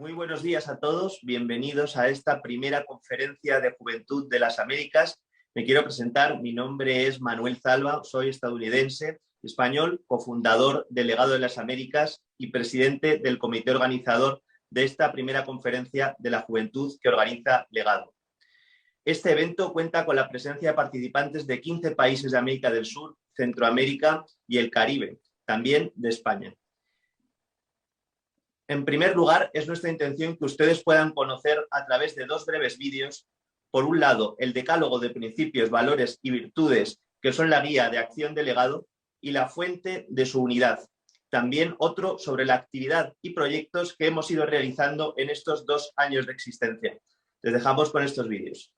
Muy buenos días a todos, bienvenidos a esta primera conferencia de Juventud de las Américas. Me quiero presentar, mi nombre es Manuel Zalba, soy estadounidense, español, cofundador de Legado de las Américas y presidente del comité organizador de esta primera conferencia de la juventud que organiza Legado. Este evento cuenta con la presencia de participantes de 15 países de América del Sur, Centroamérica y el Caribe, también de España. En primer lugar, es nuestra intención que ustedes puedan conocer a través de dos breves vídeos, por un lado, el decálogo de principios, valores y virtudes que son la guía de acción de Legado y la fuente de su unidad. También otro sobre la actividad y proyectos que hemos ido realizando en estos 2 años de existencia. Les dejamos con estos vídeos.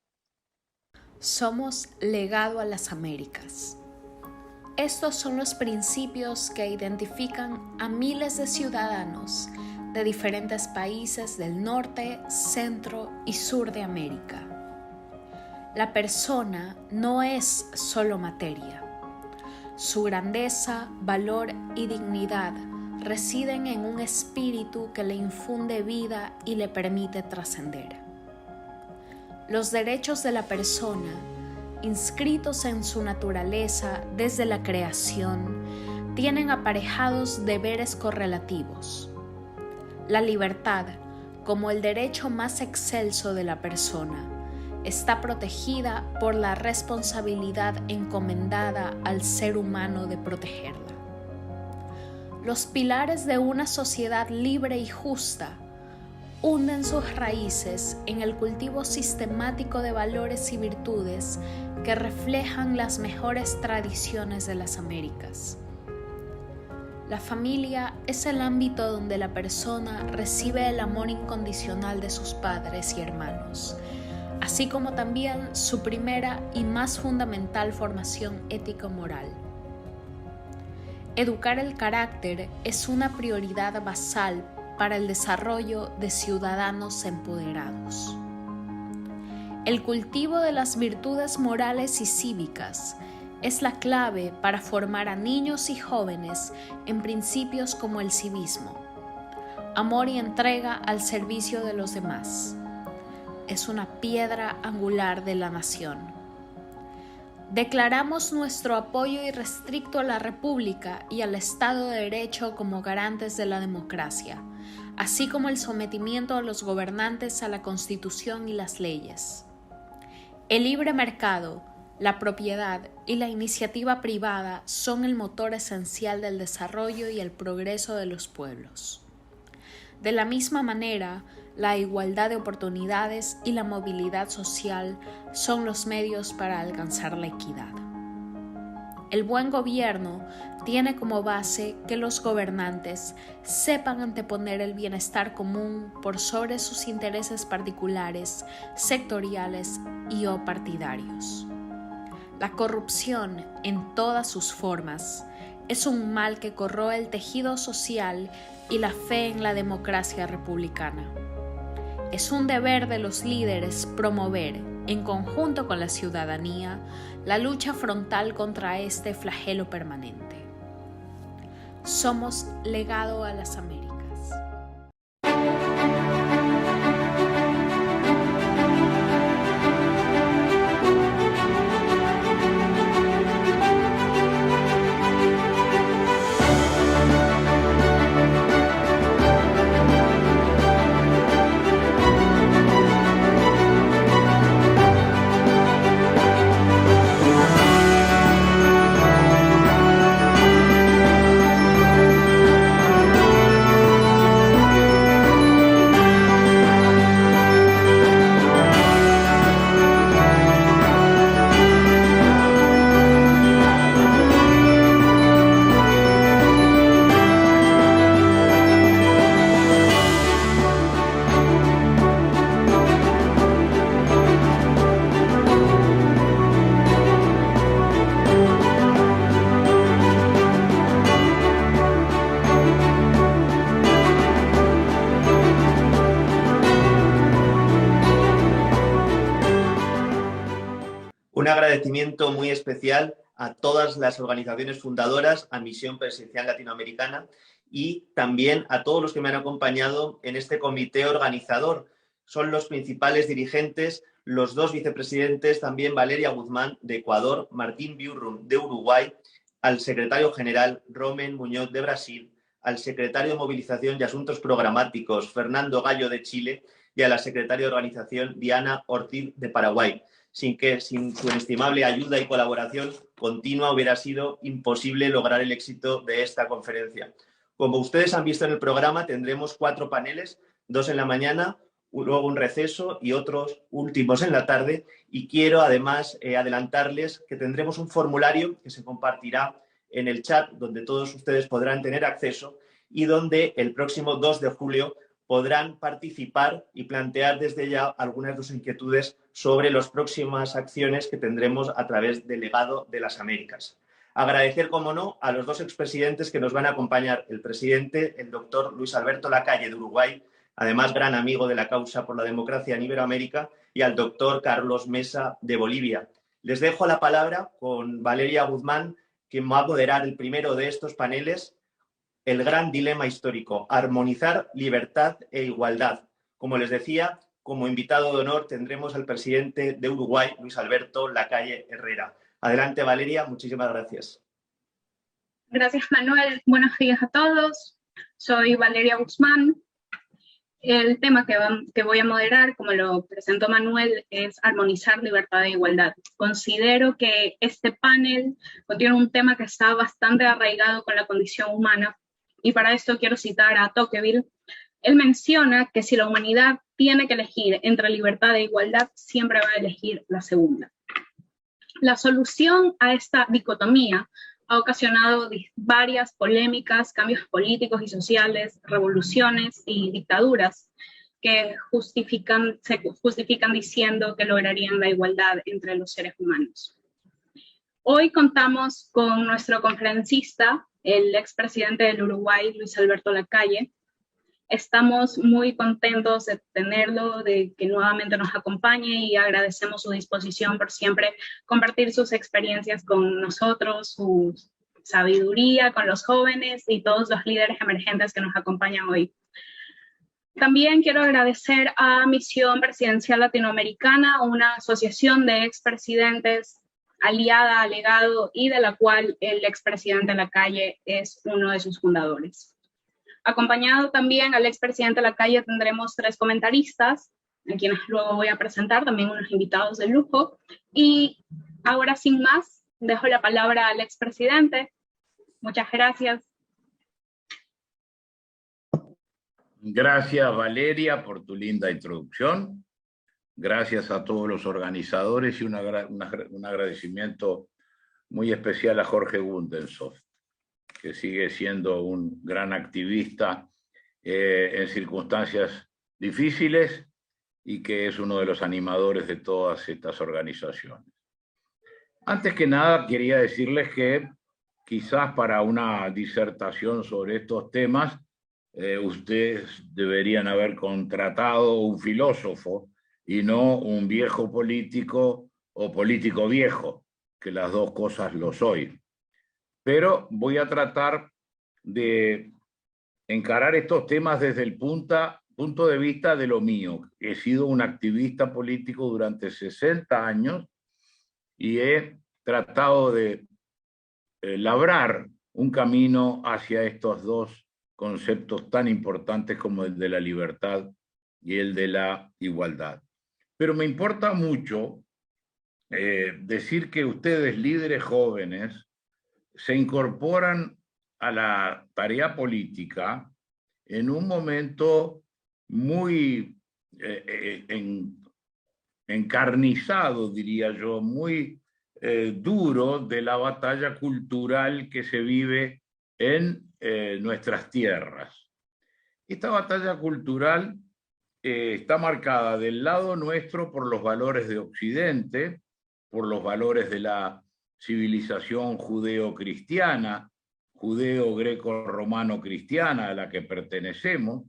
Somos Legado a las Américas. Estos son los principios que identifican a miles de ciudadanos de diferentes países del norte, centro y sur de América. La persona no es solo materia. Su grandeza, valor y dignidad residen en un espíritu que le infunde vida y le permite trascender. Los derechos de la persona, inscritos en su naturaleza desde la creación, tienen aparejados deberes correlativos. La libertad, como el derecho más excelso de la persona, está protegida por la responsabilidad encomendada al ser humano de protegerla. Los pilares de una sociedad libre y justa hunden sus raíces en el cultivo sistemático de valores y virtudes que reflejan las mejores tradiciones de las Américas. La familia es el ámbito donde la persona recibe el amor incondicional de sus padres y hermanos, así como también su primera y más fundamental formación ético-moral. Educar el carácter es una prioridad basal para el desarrollo de ciudadanos empoderados. El cultivo de las virtudes morales y cívicas es la clave para formar a niños y jóvenes en principios como el civismo, amor y entrega al servicio de los demás. Es una piedra angular de la nación. Declaramos nuestro apoyo irrestricto a la República y al Estado de Derecho como garantes de la democracia, así como el sometimiento a los gobernantes a la Constitución y las leyes. El libre mercado, la propiedad y la iniciativa privada son el motor esencial del desarrollo y el progreso de los pueblos. De la misma manera, la igualdad de oportunidades y la movilidad social son los medios para alcanzar la equidad. El buen gobierno tiene como base que los gobernantes sepan anteponer el bienestar común por sobre sus intereses particulares, sectoriales y o partidarios. La corrupción, en todas sus formas, es un mal que corroe el tejido social y la fe en la democracia republicana. Es un deber de los líderes promover, en conjunto con la ciudadanía, la lucha frontal contra este flagelo permanente. Somos Legado a las Américas. Un agradecimiento muy especial a todas las organizaciones fundadoras, a Misión Presidencial Latinoamericana y también a todos los que me han acompañado en este comité organizador. Son los principales dirigentes, los dos vicepresidentes, también Valeria Guzmán de Ecuador, Martín Biurrun de Uruguay, al secretario general Romen Muñoz de Brasil, al secretario de Movilización y Asuntos Programáticos Fernando Gallo de Chile y a la secretaria de Organización Diana Ortiz de Paraguay. Sin su inestimable ayuda y colaboración continua hubiera sido imposible lograr el éxito de esta conferencia. Como ustedes han visto en el programa, tendremos 4 paneles, 2 en la mañana, luego un receso y otros últimos en la tarde. Y quiero además adelantarles que tendremos un formulario que se compartirá en el chat donde todos ustedes podrán tener acceso y donde el próximo 2 de julio podrán participar y plantear desde ya algunas de sus inquietudes sobre las próximas acciones que tendremos a través del Legado de las Américas. Agradecer, como no, a los 2 expresidentes que nos van a acompañar, el presidente, el doctor Luis Alberto Lacalle de Uruguay, además gran amigo de la causa por la democracia en Iberoamérica, y al doctor Carlos Mesa de Bolivia. Les dejo la palabra con Valeria Guzmán, quien va a moderar el primero de estos paneles, el gran dilema histórico, armonizar libertad e igualdad. Como les decía, como invitado de honor tendremos al presidente de Uruguay, Luis Alberto Lacalle Herrera. Adelante, Valeria, muchísimas gracias. Gracias, Manuel. Buenos días a todos. Soy Valeria Guzmán. El tema que voy a moderar, como lo presentó Manuel, es armonizar libertad e igualdad. Considero que este panel contiene un tema que está bastante arraigado con la condición humana, y para esto quiero citar a Tocqueville. Él menciona que si la humanidad tiene que elegir entre libertad e igualdad, siempre va a elegir la segunda. La solución a esta dicotomía ha ocasionado varias polémicas, cambios políticos y sociales, revoluciones y dictaduras que se justifican diciendo que lograrían la igualdad entre los seres humanos. Hoy contamos con nuestro conferencista, el expresidente del Uruguay, Luis Alberto Lacalle. Estamos muy contentos de tenerlo, de que nuevamente nos acompañe, y agradecemos su disposición por siempre compartir sus experiencias con nosotros, su sabiduría con los jóvenes y todos los líderes emergentes que nos acompañan hoy. También quiero agradecer a Misión Presidencial Latinoamericana, una asociación de expresidentes aliada al Legado y de la cual el expresidente Lacalle es uno de sus fundadores. Acompañado también al expresidente Lacalle tendremos 3 comentaristas, a quienes luego voy a presentar, también unos invitados de lujo. Y ahora, sin más, dejo la palabra al expresidente. Muchas gracias. Gracias, Valeria, por tu linda introducción. Gracias a todos los organizadores y un agradecimiento muy especial a Jorge Gundensoft, que sigue siendo un gran activista en circunstancias difíciles y que es uno de los animadores de todas estas organizaciones. Antes que nada, quería decirles que quizás para una disertación sobre estos temas, ustedes deberían haber contratado un filósofo y no un viejo político o político viejo, que las dos cosas lo soy. Pero voy a tratar de encarar estos temas desde el punto de vista de lo mío. He sido un activista político durante 60 años y he tratado de labrar un camino hacia estos 2 conceptos tan importantes como el de la libertad y el de la igualdad. Pero me importa mucho decir que ustedes, líderes jóvenes, se incorporan a la tarea política en un momento muy encarnizado, diría yo, muy duro de la batalla cultural que se vive en nuestras tierras. Esta batalla cultural está marcada del lado nuestro por los valores de Occidente, por los valores de la civilización judeo-cristiana, judeo-greco-romano-cristiana a la que pertenecemos,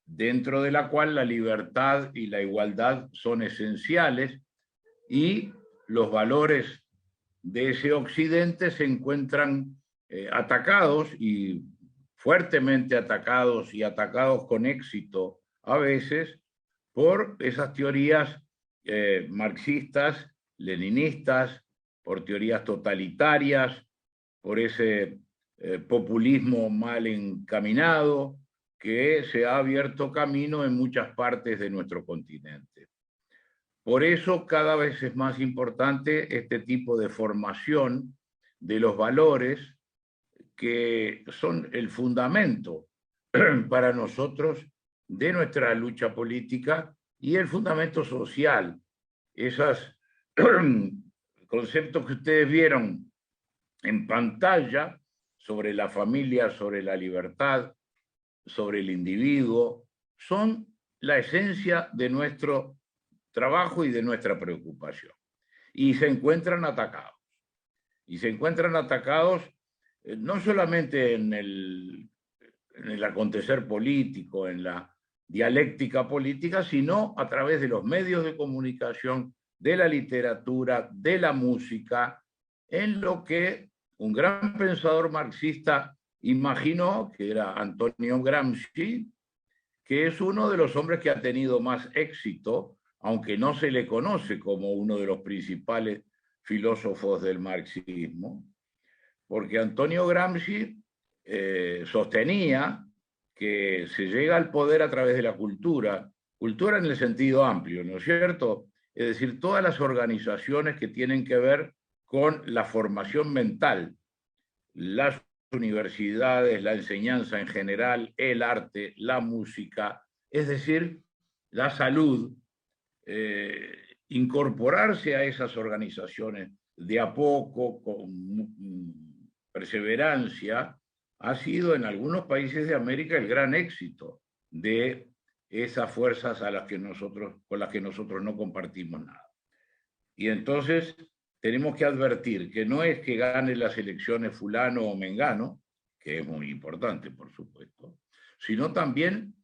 dentro de la cual la libertad y la igualdad son esenciales, y los valores de ese Occidente se encuentran atacados y fuertemente atacados y atacados con éxito a veces por esas teorías marxistas, leninistas, por teorías totalitarias, por ese populismo mal encaminado que se ha abierto camino en muchas partes de nuestro continente. Por eso cada vez es más importante este tipo de formación de los valores que son el fundamento para nosotros de nuestra lucha política y el fundamento social. Esos conceptos que ustedes vieron en pantalla sobre la familia, sobre la libertad, sobre el individuo, son la esencia de nuestro trabajo y de nuestra preocupación. Y se encuentran atacados. Y se encuentran atacados no solamente en el acontecer político, en la dialéctica política, sino a través de los medios de comunicación, de la literatura, de la música, en lo que un gran pensador marxista imaginó, que era Antonio Gramsci, que es uno de los hombres que ha tenido más éxito, aunque no se le conoce como uno de los principales filósofos del marxismo, porque Antonio Gramsci sostenía que se llega al poder a través de la cultura, cultura en el sentido amplio, ¿no es cierto? Es decir, todas las organizaciones que tienen que ver con la formación mental, las universidades, la enseñanza en general, el arte, la música, es decir, la salud, incorporarse a esas organizaciones de a poco, con perseverancia, ha sido en algunos países de América el gran éxito de esas fuerzas con las que nosotros no compartimos nada. Y entonces tenemos que advertir que no es que gane las elecciones fulano o mengano, que es muy importante, por supuesto, sino también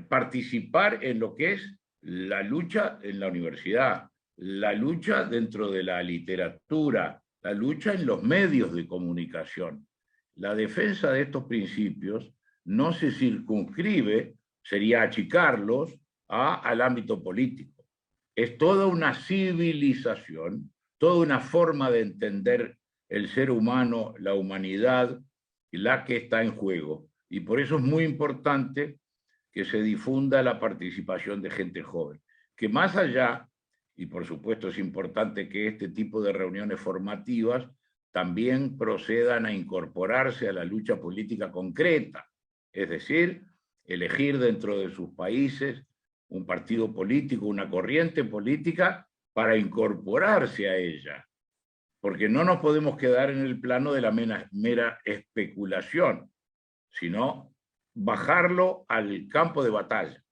participar en lo que es la lucha en la universidad, la lucha dentro de la literatura, la lucha en los medios de comunicación. La defensa de estos principios no se circunscribe, sería achicarlos al ámbito político. Es toda una civilización, toda una forma de entender el ser humano, la humanidad, la que está en juego. Y por eso es muy importante que se difunda la participación de gente joven, que más allá, y por supuesto es importante que este tipo de reuniones formativas también procedan a incorporarse a la lucha política concreta, es decir, elegir dentro de sus países un partido político, una corriente política para incorporarse a ella, porque no nos podemos quedar en el plano de la mera especulación, sino bajarlo al campo de batalla,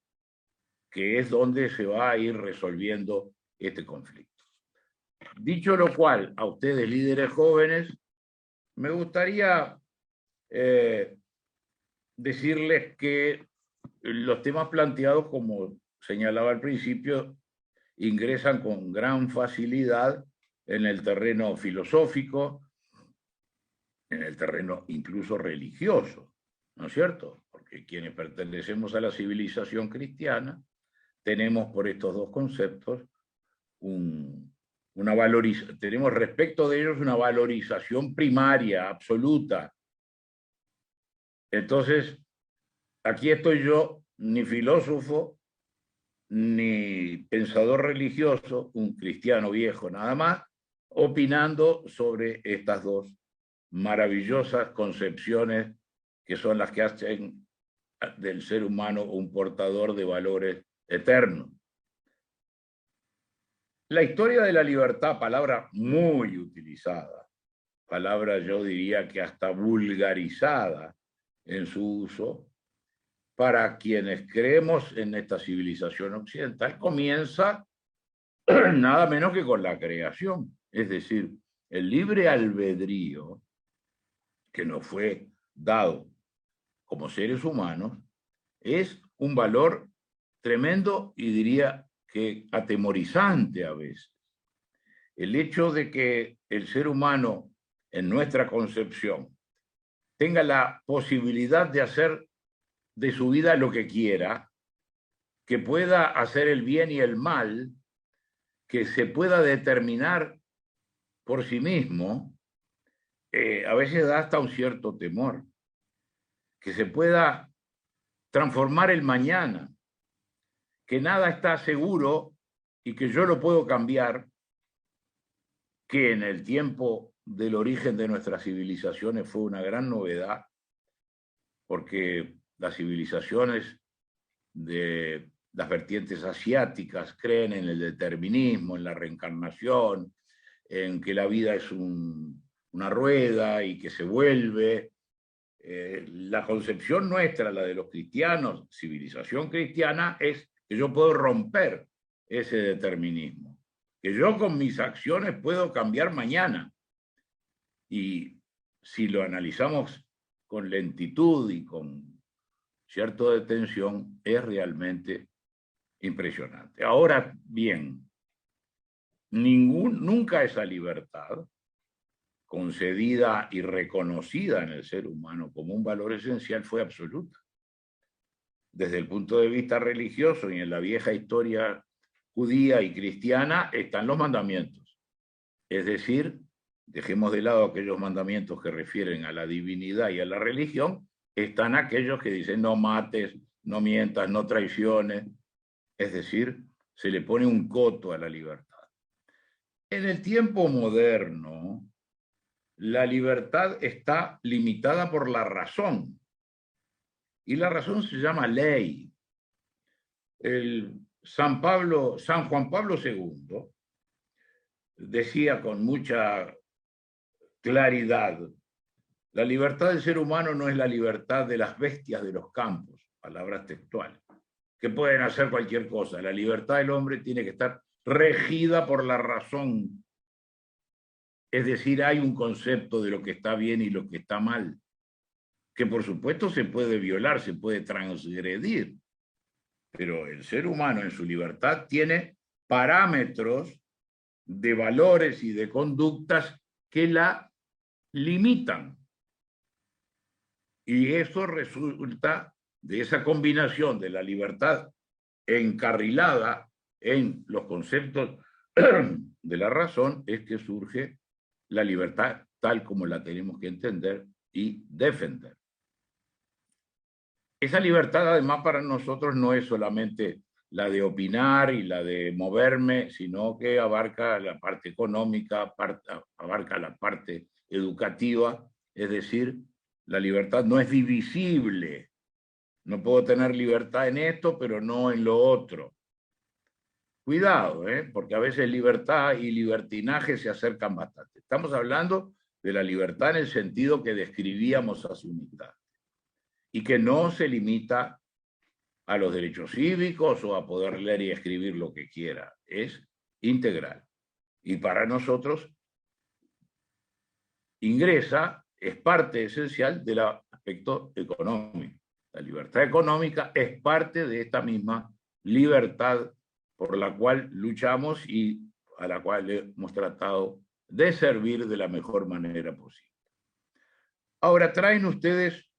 que es donde se va a ir resolviendo este conflicto. Dicho lo cual, a ustedes líderes jóvenes, me gustaría decirles que los temas planteados, como señalaba al principio, ingresan con gran facilidad en el terreno filosófico, en el terreno incluso religioso, ¿no es cierto? Porque quienes pertenecemos a la civilización cristiana tenemos por estos dos conceptos tenemos respecto de ellos una valorización primaria, absoluta. Entonces, aquí estoy yo, ni filósofo, ni pensador religioso, un cristiano viejo nada más, opinando sobre estas dos maravillosas concepciones que son las que hacen del ser humano un portador de valores eternos. La historia de la libertad, palabra muy utilizada, palabra yo diría que hasta vulgarizada en su uso, para quienes creemos en esta civilización occidental, comienza nada menos que con la creación. Es decir, el libre albedrío que nos fue dado como seres humanos es un valor tremendo y diría que atemorizante a veces. El hecho de que el ser humano, en nuestra concepción, tenga la posibilidad de hacer de su vida lo que quiera, que pueda hacer el bien y el mal, que se pueda determinar por sí mismo, a veces da hasta un cierto temor, que se pueda transformar el mañana, que nada está seguro y que yo lo puedo cambiar, que en el tiempo del origen de nuestras civilizaciones fue una gran novedad, porque las civilizaciones de las vertientes asiáticas creen en el determinismo, en la reencarnación, en que la vida es una rueda y que se vuelve. La concepción nuestra, la de los cristianos, civilización cristiana, es que yo puedo romper ese determinismo, que yo con mis acciones puedo cambiar mañana. Y si lo analizamos con lentitud y con cierta detención, es realmente impresionante. Ahora bien, nunca esa libertad, concedida y reconocida en el ser humano como un valor esencial, fue absoluta. Desde el punto de vista religioso y en la vieja historia judía y cristiana están los mandamientos. Es decir, dejemos de lado aquellos mandamientos que refieren a la divinidad y a la religión, están aquellos que dicen no mates, no mientas, no traiciones. Es decir, se le pone un coto a la libertad. En el tiempo moderno, la libertad está limitada por la razón. Y la razón se llama ley. San Juan Pablo II decía con mucha claridad: la libertad del ser humano no es la libertad de las bestias de los campos, palabras textuales, que pueden hacer cualquier cosa. La libertad del hombre tiene que estar regida por la razón. Es decir, hay un concepto de lo que está bien y lo que está mal, que por supuesto se puede violar, se puede transgredir, pero el ser humano en su libertad tiene parámetros de valores y de conductas que la limitan. Y eso resulta de esa combinación de la libertad encarrilada en los conceptos de la razón, es que surge la libertad tal como la tenemos que entender y defender. Esa libertad, además, para nosotros no es solamente la de opinar y la de moverme, sino que abarca la parte económica, abarca la parte educativa, es decir, la libertad no es divisible. No puedo tener libertad en esto, pero no en lo otro. Cuidado, porque a veces libertad y libertinaje se acercan bastante. Estamos hablando de la libertad en el sentido que describíamos hace un instante, y que no se limita a los derechos cívicos o a poder leer y escribir lo que quiera. Es integral. Y para nosotros ingresa, es parte esencial del aspecto económico. La libertad económica es parte de esta misma libertad por la cual luchamos y a la cual hemos tratado de servir de la mejor manera posible. Ahora traen ustedes,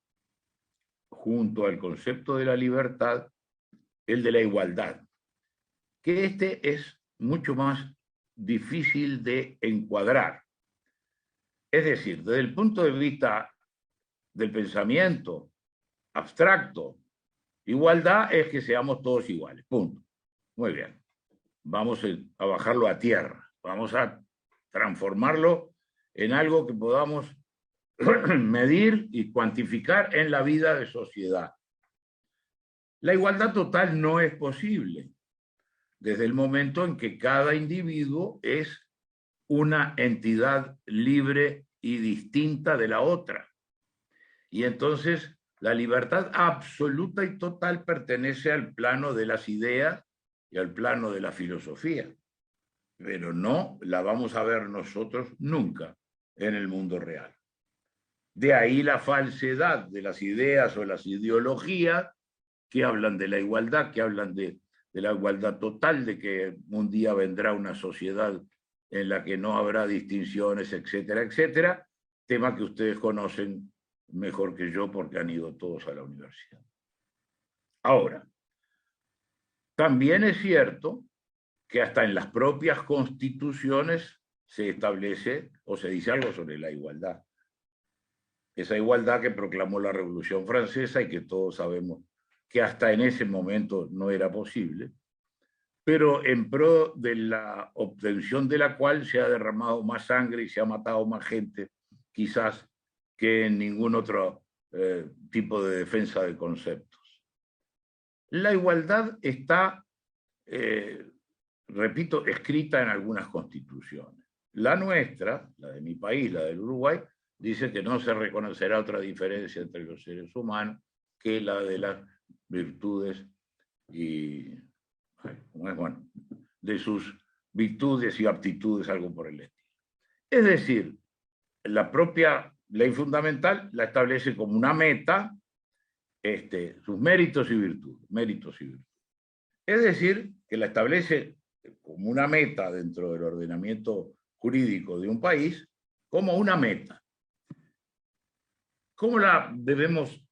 junto al concepto de la libertad, el de la igualdad, que este es mucho más difícil de encuadrar. Es decir, desde el punto de vista del pensamiento abstracto, igualdad es que seamos todos iguales, punto. Muy bien, vamos a bajarlo a tierra, vamos a transformarlo en algo que podamos medir y cuantificar en la vida de sociedad. La igualdad total no es posible desde el momento en que cada individuo es una entidad libre y distinta de la otra. Y entonces la libertad absoluta y total pertenece al plano de las ideas y al plano de la filosofía, pero no la vamos a ver nosotros nunca en el mundo real. De ahí la falsedad de las ideas o las ideologías que hablan de la igualdad, que hablan de la igualdad total, de que un día vendrá una sociedad en la que no habrá distinciones, etcétera, etcétera, tema que ustedes conocen mejor que yo porque han ido todos a la universidad. Ahora, también es cierto que hasta en las propias constituciones se establece o se dice algo sobre la igualdad. Esa igualdad que proclamó la Revolución Francesa y que todos sabemos que hasta en ese momento no era posible, pero en pro de la obtención de la cual se ha derramado más sangre y se ha matado más gente, quizás que en ningún otro tipo de defensa de conceptos. La igualdad está, repito, escrita en algunas constituciones. La nuestra, la de mi país, la del Uruguay, dice que no se reconocerá otra diferencia entre los seres humanos que la de las virtudes y, bueno, de sus virtudes y aptitudes, algo por el estilo. Es decir, la propia ley fundamental la establece como una meta, sus méritos y virtudes. Es decir, que la establece como una meta dentro del ordenamiento jurídico de un país, como una meta. ¿Cómo la debemos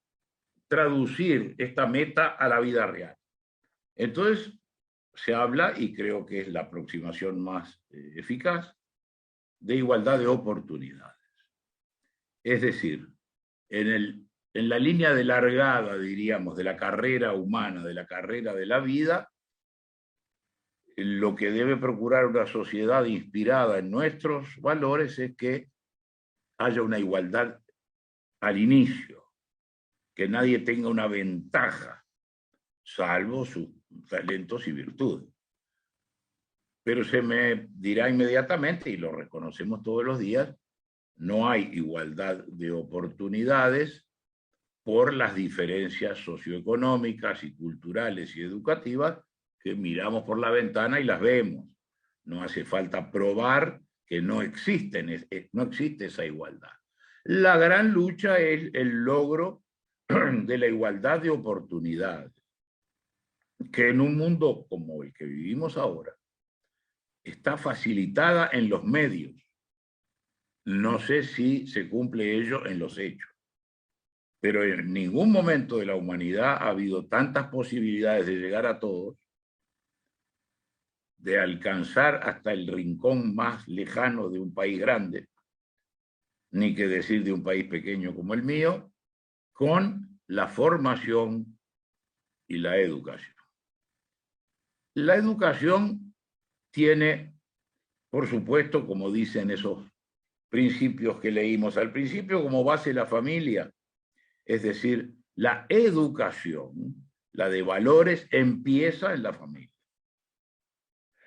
traducir esta meta a la vida real? Entonces, se habla, y creo que es la aproximación más eficaz, de igualdad de oportunidades. Es decir, en la línea de largada, diríamos, de la carrera humana, de la carrera de la vida, lo que debe procurar una sociedad inspirada en nuestros valores es que haya una igualdad al inicio, que nadie tenga una ventaja, salvo sus talentos y virtudes. Pero se me dirá inmediatamente, y lo reconocemos todos los días, no hay igualdad de oportunidades por las diferencias socioeconómicas y culturales y educativas que miramos por la ventana y las vemos. No hace falta probar que no existe esa igualdad. La gran lucha es el logro de la igualdad de oportunidades, que en un mundo como el que vivimos ahora está facilitada en los medios. No sé si se cumple ello en los hechos, pero en ningún momento de la humanidad ha habido tantas posibilidades de llegar a todos, de alcanzar hasta el rincón más lejano de un país grande, ni que decir de un país pequeño como el mío, con la formación y la educación. La educación tiene, por supuesto, como dicen esos principios que leímos al principio, como base la familia. Es decir, la educación, la de valores, empieza en la familia.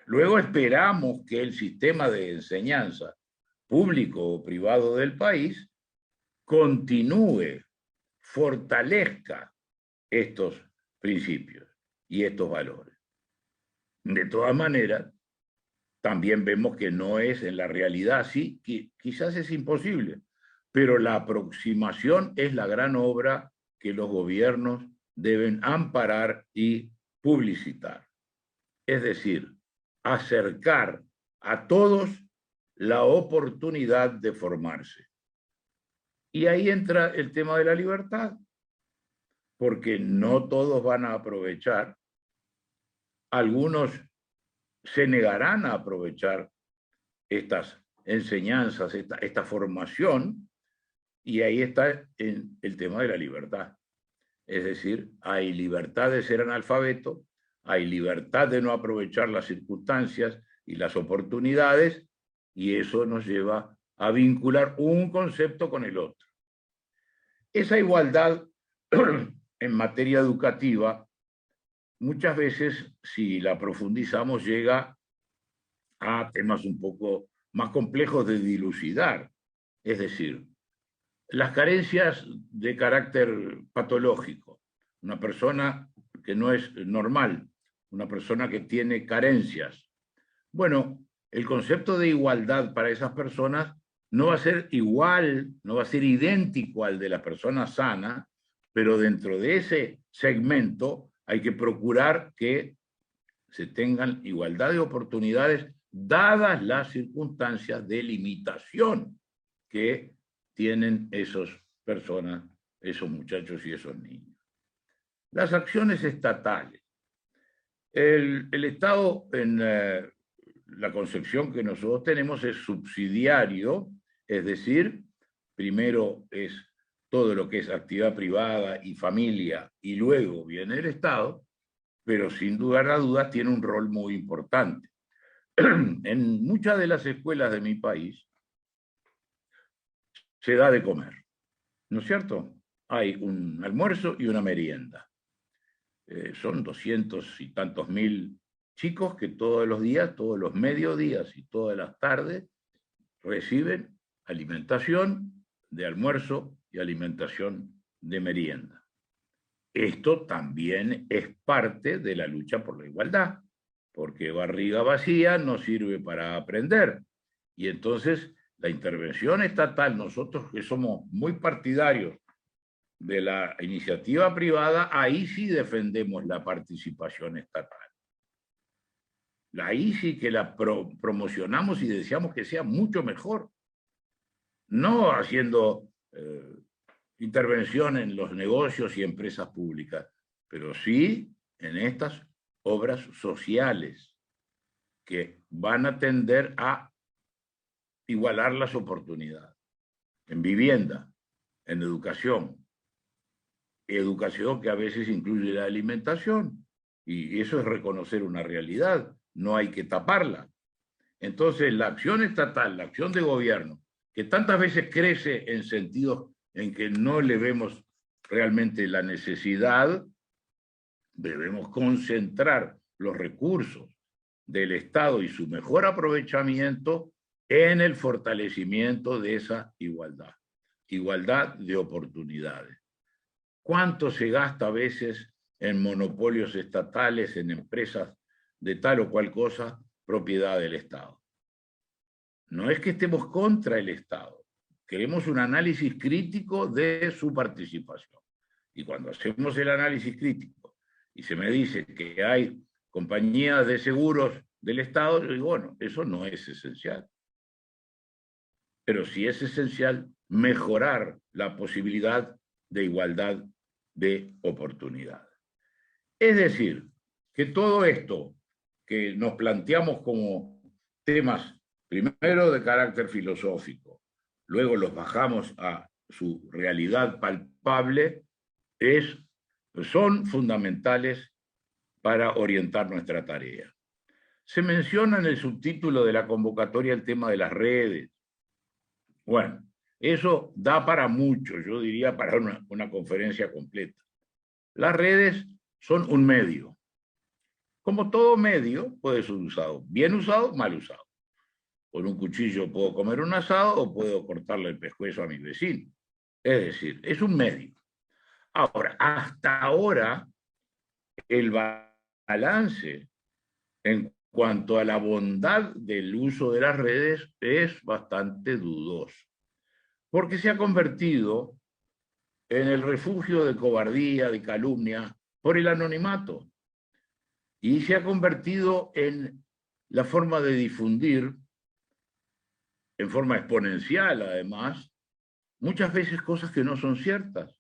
Luego esperamos que el sistema de enseñanza público o privado del país continúe, fortalezca estos principios y estos valores. De todas maneras, también vemos que no es en la realidad así, quizás es imposible, pero la aproximación es la gran obra que los gobiernos deben amparar y publicitar. Es decir, acercar a todos la oportunidad de formarse. Y ahí entra el tema de la libertad, porque no todos van a aprovechar. Algunos se negarán a aprovechar estas enseñanzas, esta formación, y ahí está el tema de la libertad. Es decir, hay libertad de ser analfabeto, hay libertad de no aprovechar las circunstancias y las oportunidades, y eso nos lleva a vincular un concepto con el otro. Esa igualdad en materia educativa, muchas veces, si la profundizamos, llega a temas un poco más complejos de dilucidar. Es decir, las carencias de carácter patológico. Una persona que no es normal, una persona que tiene carencias. Bueno, el concepto de igualdad para esas personas no va a ser igual, no va a ser idéntico al de la persona sana, pero dentro de ese segmento hay que procurar que se tengan igualdad de oportunidades dadas las circunstancias de limitación que tienen esas personas, esos muchachos y esos niños. Las acciones estatales. El Estado, en la concepción que nosotros tenemos, es subsidiario, es decir, primero es todo lo que es actividad privada y familia, y luego viene el Estado, pero sin lugar a dudas tiene un rol muy importante. En muchas de las escuelas de mi país se da de comer, ¿no es cierto? Hay un almuerzo y una merienda. Son 200 y tantos mil chicos que todos los días, todos los mediodías y todas las tardes reciben alimentación de almuerzo y alimentación de merienda. Esto también es parte de la lucha por la igualdad, porque barriga vacía no sirve para aprender. Y entonces la intervención estatal, nosotros que somos muy partidarios de la iniciativa privada, ahí sí defendemos la participación estatal. Ahí sí que la promocionamos y deseamos que sea mucho mejor. No haciendo intervención en los negocios y empresas públicas, pero sí en estas obras sociales que van a tender a igualar las oportunidades. En vivienda, en educación que a veces incluye la alimentación, y eso es reconocer una realidad, no hay que taparla. Entonces, la acción estatal, la acción de gobierno, que tantas veces crece en sentidos en que no le vemos realmente la necesidad, debemos concentrar los recursos del Estado y su mejor aprovechamiento en el fortalecimiento de esa igualdad de oportunidades. ¿Cuánto se gasta a veces en monopolios estatales, en empresas de tal o cual cosa, propiedad del Estado? No es que estemos contra el Estado, queremos un análisis crítico de su participación. Y cuando hacemos el análisis crítico y se me dice que hay compañías de seguros del Estado, yo digo, bueno, eso no es esencial. Pero sí es esencial mejorar la posibilidad de igualdad de oportunidades. Es decir, que todo esto que nos planteamos como temas, primero de carácter filosófico, luego los bajamos a su realidad palpable, son fundamentales para orientar nuestra tarea. Se menciona en el subtítulo de la convocatoria el tema de las redes. Bueno, eso da para mucho, yo diría para una conferencia completa. Las redes son un medio. Como todo medio, puede ser usado bien usado, mal usado. Con un cuchillo puedo comer un asado o puedo cortarle el pescuezo a mi vecino. Es decir, es un medio. Ahora, hasta ahora, el balance en cuanto a la bondad del uso de las redes es bastante dudoso, porque se ha convertido en el refugio de cobardía, de calumnia, por el anonimato, y se ha convertido en la forma de difundir, en forma exponencial además, muchas veces cosas que no son ciertas.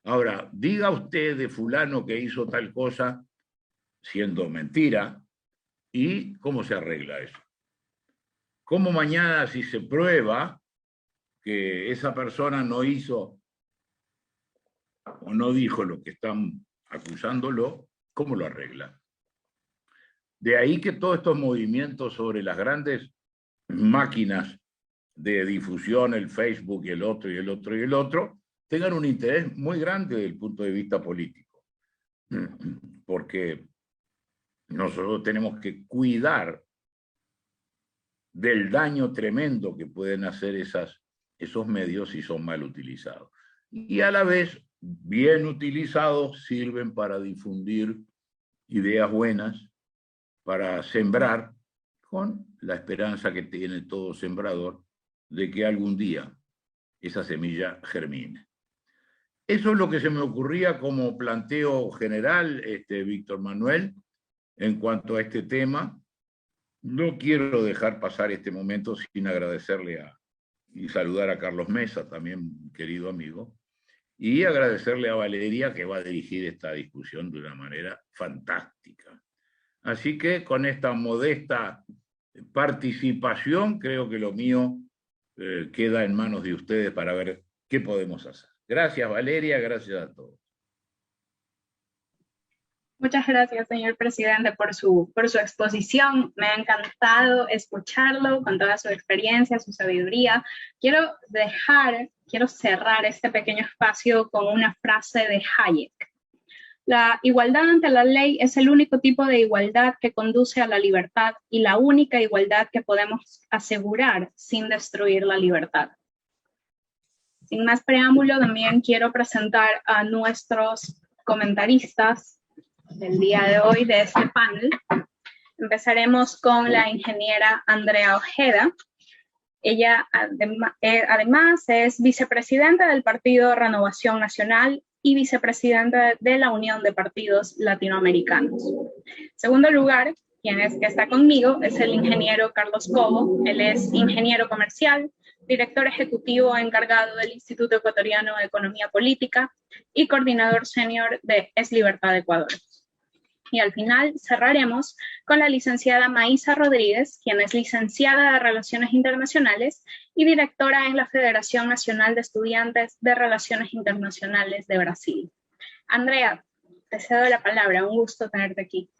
Ahora, diga usted de fulano que hizo tal cosa siendo mentira, ¿y cómo se arregla eso? ¿Cómo mañana, si se prueba que esa persona no hizo o no dijo lo que están acusándolo, cómo lo arregla? De ahí que todos estos movimientos sobre las grandes máquinas de difusión, el Facebook y el otro y el otro y el otro, tengan un interés muy grande desde el punto de vista político. Porque nosotros tenemos que cuidar del daño tremendo que pueden hacer esos medios si son mal utilizados. Y a la vez, bien utilizados, sirven para difundir ideas buenas, para sembrar, con la esperanza que tiene todo sembrador de que algún día esa semilla germine. Eso es lo que se me ocurría como planteo general, Víctor Manuel, en cuanto a este tema. No quiero dejar pasar este momento sin agradecerle a y saludar a Carlos Mesa, también querido amigo, y agradecerle a Valeria que va a dirigir esta discusión de una manera fantástica. Así que con esta modesta participación, creo que lo mío queda en manos de ustedes para ver qué podemos hacer. Gracias, Valeria, gracias a todos. Muchas gracias, señor presidente, por su exposición. Me ha encantado escucharlo con toda su experiencia, su sabiduría. Quiero cerrar este pequeño espacio con una frase de Hayek. La igualdad ante la ley es el único tipo de igualdad que conduce a la libertad y la única igualdad que podemos asegurar sin destruir la libertad. Sin más preámbulo, también quiero presentar a nuestros comentaristas del día de hoy de este panel. Empezaremos con la ingeniera Andrea Ojeda. Ella además es vicepresidenta del Partido Renovación Nacional y vicepresidenta de la Unión de Partidos Latinoamericanos. En segundo lugar, quien está conmigo es el ingeniero Carlos Cobo. Él es ingeniero comercial, director ejecutivo encargado del Instituto Ecuatoriano de Economía Política y coordinador senior de Es Libertad Ecuador. Y al final cerraremos con la licenciada Maísa Rodríguez, quien es licenciada de Relaciones Internacionales y directora en la Federación Nacional de Estudiantes de Relaciones Internacionales de Brasil. Andrea, te cedo la palabra, un gusto tenerte aquí.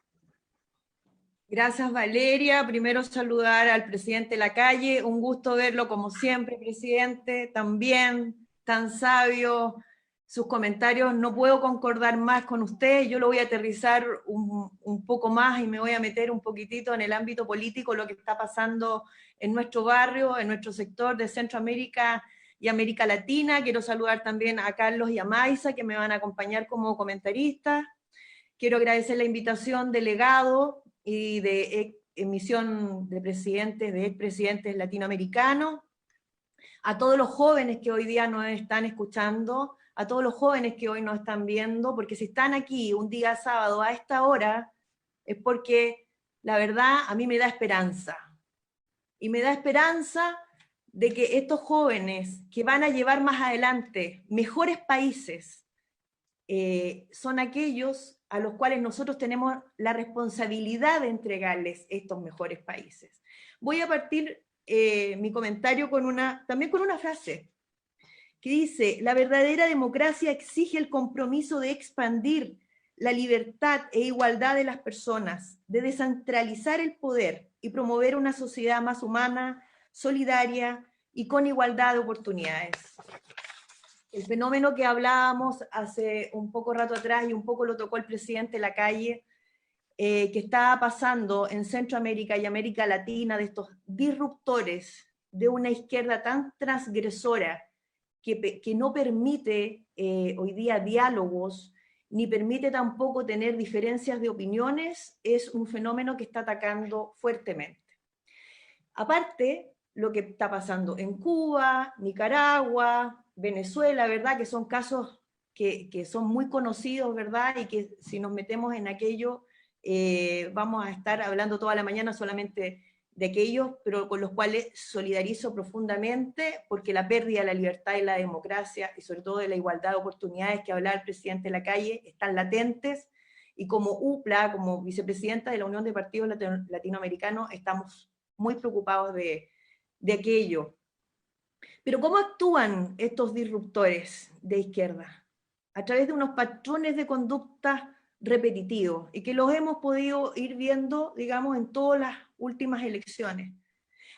Gracias, Valeria. Primero saludar al presidente Lacalle, un gusto verlo como siempre, presidente, también tan sabio. Sus comentarios, no puedo concordar más con usted, yo lo voy a aterrizar un poco más y me voy a meter un poquitito en el ámbito político, lo que está pasando en nuestro barrio, en nuestro sector de Centroamérica y América Latina. Quiero saludar también a Carlos y a Maisa, que me van a acompañar como comentaristas. Quiero agradecer la invitación de Legado y de emisión de presidentes, de expresidentes latinoamericanos, a todos los jóvenes que hoy día nos están escuchando, a todos los jóvenes que hoy nos están viendo, porque si están aquí un día sábado a esta hora, es porque la verdad a mí me da esperanza. Y me da esperanza de que estos jóvenes que van a llevar más adelante mejores países, son aquellos a los cuales nosotros tenemos la responsabilidad de entregarles estos mejores países. Voy a partir mi comentario también con una frase, que dice: la verdadera democracia exige el compromiso de expandir la libertad e igualdad de las personas, de descentralizar el poder y promover una sociedad más humana, solidaria y con igualdad de oportunidades. El fenómeno que hablábamos hace un poco rato atrás, y un poco lo tocó el presidente Lacalle, que está pasando en Centroamérica y América Latina, de estos disruptores de una izquierda tan transgresora, que no permite hoy día diálogos, ni permite tampoco tener diferencias de opiniones, es un fenómeno que está atacando fuertemente. Aparte, lo que está pasando en Cuba, Nicaragua, Venezuela, ¿verdad? Que son casos que son muy conocidos, ¿verdad? Y que si nos metemos en aquello, vamos a estar hablando toda la mañana solamente de aquellos, pero con los cuales solidarizo profundamente, porque la pérdida de la libertad y la democracia, y sobre todo de la igualdad de oportunidades que hablaba el presidente Lacalle, están latentes, y como UPLA, como vicepresidenta de la Unión de Partidos Latinoamericanos, estamos muy preocupados de aquello. Pero ¿cómo actúan estos disruptores de izquierda? A través de unos patrones de conducta repetitivos, y que los hemos podido ir viendo, digamos, en todas las últimas elecciones,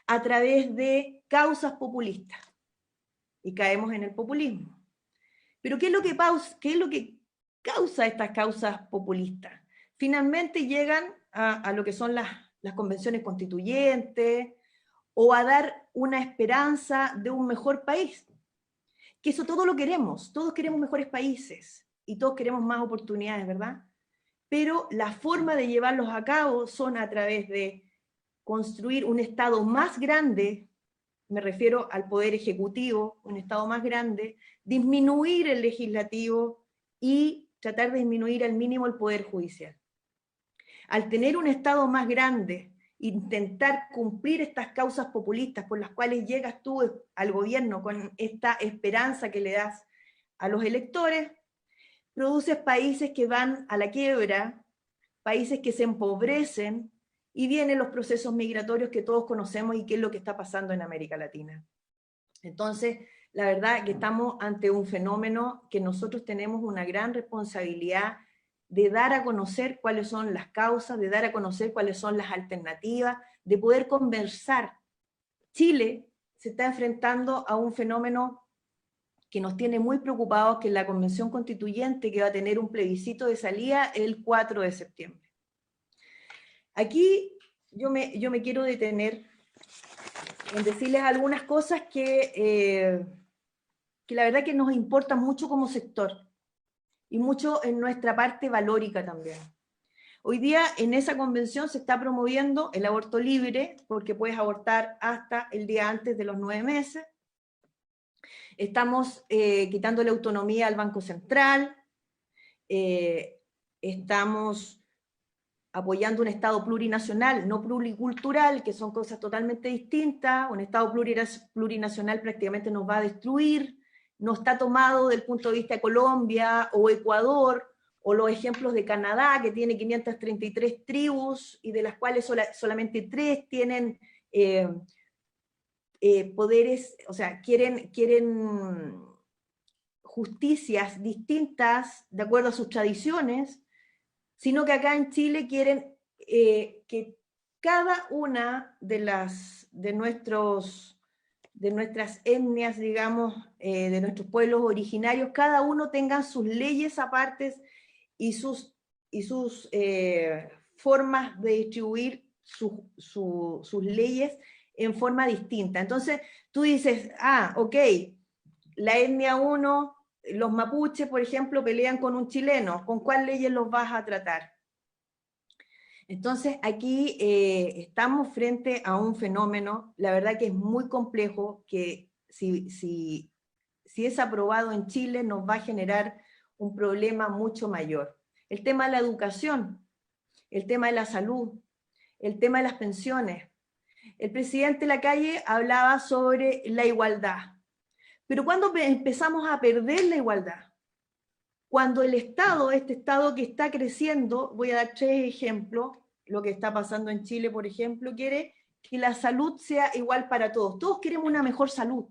a través de causas populistas, y caemos en el populismo. Pero ¿qué es lo que causa estas causas populistas? Finalmente llegan a lo que son las convenciones constituyentes, o a dar una esperanza de un mejor país. Que eso todo lo queremos, todos queremos mejores países, y todos queremos más oportunidades, ¿verdad? Pero la forma de llevarlos a cabo son a través de construir un Estado más grande, me refiero al Poder Ejecutivo, un Estado más grande, disminuir el Legislativo y tratar de disminuir al mínimo el Poder Judicial. Al tener un Estado más grande intentar cumplir estas causas populistas por las cuales llegas tú al gobierno con esta esperanza que le das a los electores, produces países que van a la quiebra, países que se empobrecen, y vienen los procesos migratorios que todos conocemos y que es lo que está pasando en América Latina. Entonces, la verdad que estamos ante un fenómeno que nosotros tenemos una gran responsabilidad de dar a conocer cuáles son las causas, de dar a conocer cuáles son las alternativas, de poder conversar. Chile se está enfrentando a un fenómeno que nos tiene muy preocupados, que es la Convención Constituyente, que va a tener un plebiscito de salida el 4 de septiembre. Aquí yo me quiero detener en decirles algunas cosas que la verdad que nos importan mucho como sector, y mucho en nuestra parte valórica también. Hoy día en esa convención se está promoviendo el aborto libre, porque puedes abortar hasta el día antes de los 9 meses. Estamos quitándole autonomía al Banco Central, estamos apoyando un Estado plurinacional, no pluricultural, que son cosas totalmente distintas. Un Estado plurinacional prácticamente nos va a destruir, no está tomado del punto de vista de Colombia o Ecuador, o los ejemplos de Canadá, que tiene 533 tribus, y de las cuales solamente 3 tienen poderes, o sea, quieren justicias distintas de acuerdo a sus tradiciones, sino que acá en Chile quieren que cada una de nuestras etnias, digamos, de nuestros pueblos originarios, cada uno tenga sus leyes apartes y sus formas de distribuir sus leyes en forma distinta. Entonces tú dices, ok, la etnia 1, los mapuches, por ejemplo, pelean con un chileno, ¿con cuál leyes los vas a tratar? Entonces aquí estamos frente a un fenómeno, la verdad que es muy complejo, que si es aprobado en Chile nos va a generar un problema mucho mayor. El tema de la educación, el tema de la salud, el tema de las pensiones. El presidente Lacalle hablaba sobre la igualdad. Pero ¿cuándo empezamos a perder la igualdad? Cuando el Estado, este Estado que está creciendo, voy a dar 3 ejemplos, lo que está pasando en Chile, por ejemplo, quiere que la salud sea igual para todos. Todos queremos una mejor salud.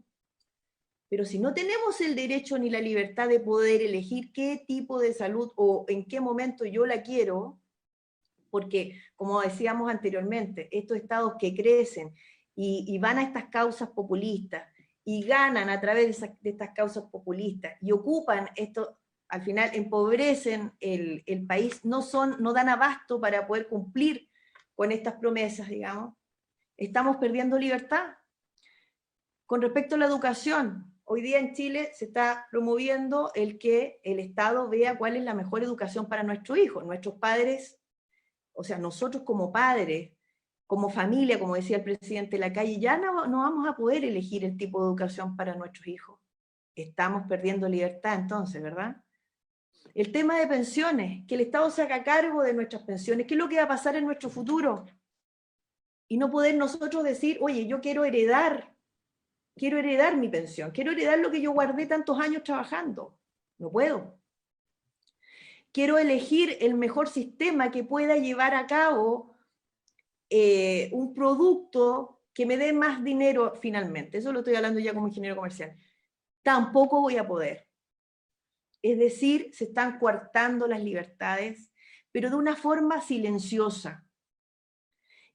Pero si no tenemos el derecho ni la libertad de poder elegir qué tipo de salud o en qué momento yo la quiero, porque, como decíamos anteriormente, estos estados que crecen y van a estas causas populistas, y ganan a través de estas causas populistas, y ocupan esto, al final empobrecen el país, no dan abasto para poder cumplir con estas promesas, digamos, estamos perdiendo libertad. Con respecto a la educación, hoy día en Chile se está promoviendo el que el Estado vea cuál es la mejor educación para nuestros hijos. Nuestros padres, o sea, nosotros como padres, como familia, como decía el presidente Lacalle, ya no vamos a poder elegir el tipo de educación para nuestros hijos. Estamos perdiendo libertad entonces, ¿verdad? El tema de pensiones, que el Estado se haga cargo de nuestras pensiones, ¿qué es lo que va a pasar en nuestro futuro? Y no poder nosotros decir, oye, yo quiero heredar mi pensión, quiero heredar lo que yo guardé tantos años trabajando. No puedo. Quiero elegir el mejor sistema que pueda llevar a cabo un producto que me dé más dinero finalmente. Eso lo estoy hablando ya como ingeniero comercial. Tampoco voy a poder. Es decir, se están coartando las libertades, pero de una forma silenciosa.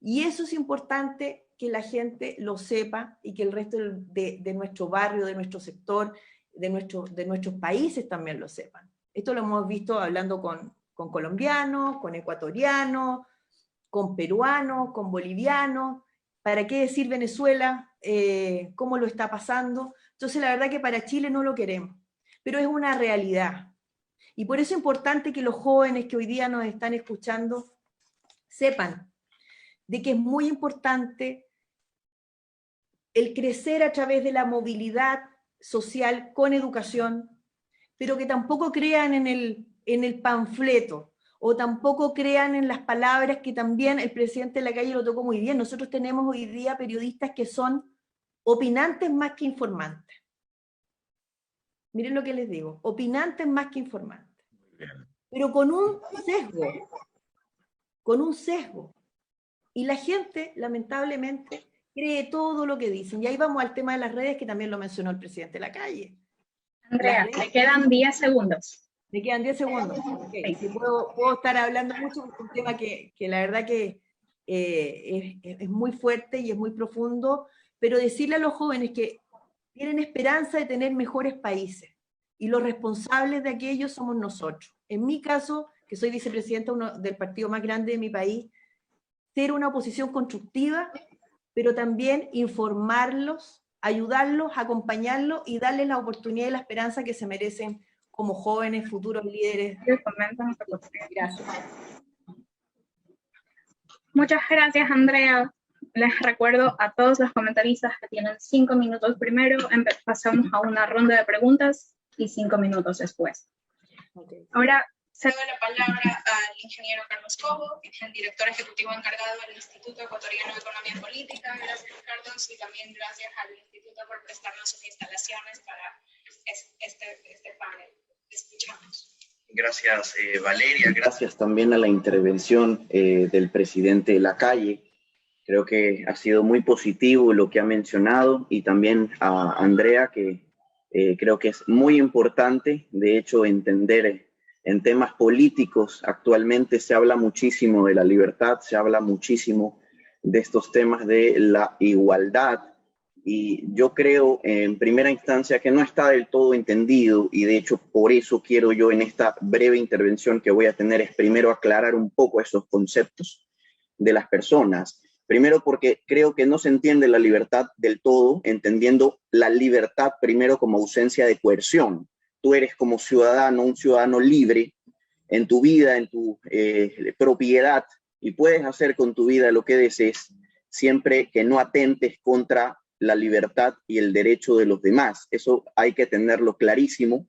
Y eso es importante que la gente lo sepa y que el resto de nuestro barrio, de nuestro sector, de nuestros países también lo sepan. Esto lo hemos visto hablando con colombianos, con ecuatorianos, con peruanos, con bolivianos. ¿Para qué decir Venezuela? ¿Cómo lo está pasando? Entonces la verdad que para Chile no lo queremos, pero es una realidad. Y por eso es importante que los jóvenes que hoy día nos están escuchando sepan de que es muy importante el crecer a través de la movilidad social con educación, pero que tampoco crean en el panfleto. o tampoco crean en las palabras, que también el presidente Lacalle lo tocó muy bien. Nosotros tenemos hoy día periodistas que son opinantes más que informantes. Miren lo que les digo, opinantes más que informantes. Pero con un sesgo. Y la gente, lamentablemente, cree todo lo que dicen. Y ahí vamos al tema de las redes, que también lo mencionó el presidente Lacalle. Andrea, te quedan 10 segundos. Me quedan 10 segundos. Okay. Sí, puedo estar hablando mucho, porque es un tema que la verdad que es muy fuerte y es muy profundo, pero decirle a los jóvenes que tienen esperanza de tener mejores países, y los responsables de aquello somos nosotros. En mi caso, que soy vicepresidenta del partido más grande de mi país, ser una oposición constructiva, pero también informarlos, ayudarlos, acompañarlos y darles la oportunidad y la esperanza que se merecen como jóvenes, futuros líderes. Gracias. Muchas gracias, Andrea. Les recuerdo a todos los comentaristas que tienen 5 minutos primero, pasamos a una ronda de preguntas y 5 minutos después. Okay. Ahora cedo la palabra al ingeniero Carlos Cobo, que es el director ejecutivo encargado del Instituto Ecuatoriano de Economía y Política. Gracias, Carlos, y también gracias al Instituto por prestarnos sus instalaciones para este panel. Escuchamos. Gracias, Valeria. Gracias también a la intervención del presidente Lacalle. Creo que ha sido muy positivo lo que ha mencionado, y también a Andrea, que creo que es muy importante, de hecho, entender en temas políticos. Actualmente se habla muchísimo de la libertad, se habla muchísimo de estos temas de la igualdad, y yo creo en primera instancia que no está del todo entendido, y de hecho por eso quiero yo en esta breve intervención que voy a tener es primero aclarar un poco esos conceptos de las personas. Primero porque creo que no se entiende la libertad del todo, entendiendo la libertad primero como ausencia de coerción. Tú eres como ciudadano, un ciudadano libre en tu vida, en tu propiedad, y puedes hacer con tu vida lo que desees, siempre que no atentes contra la libertad y el derecho de los demás. Eso hay que tenerlo clarísimo.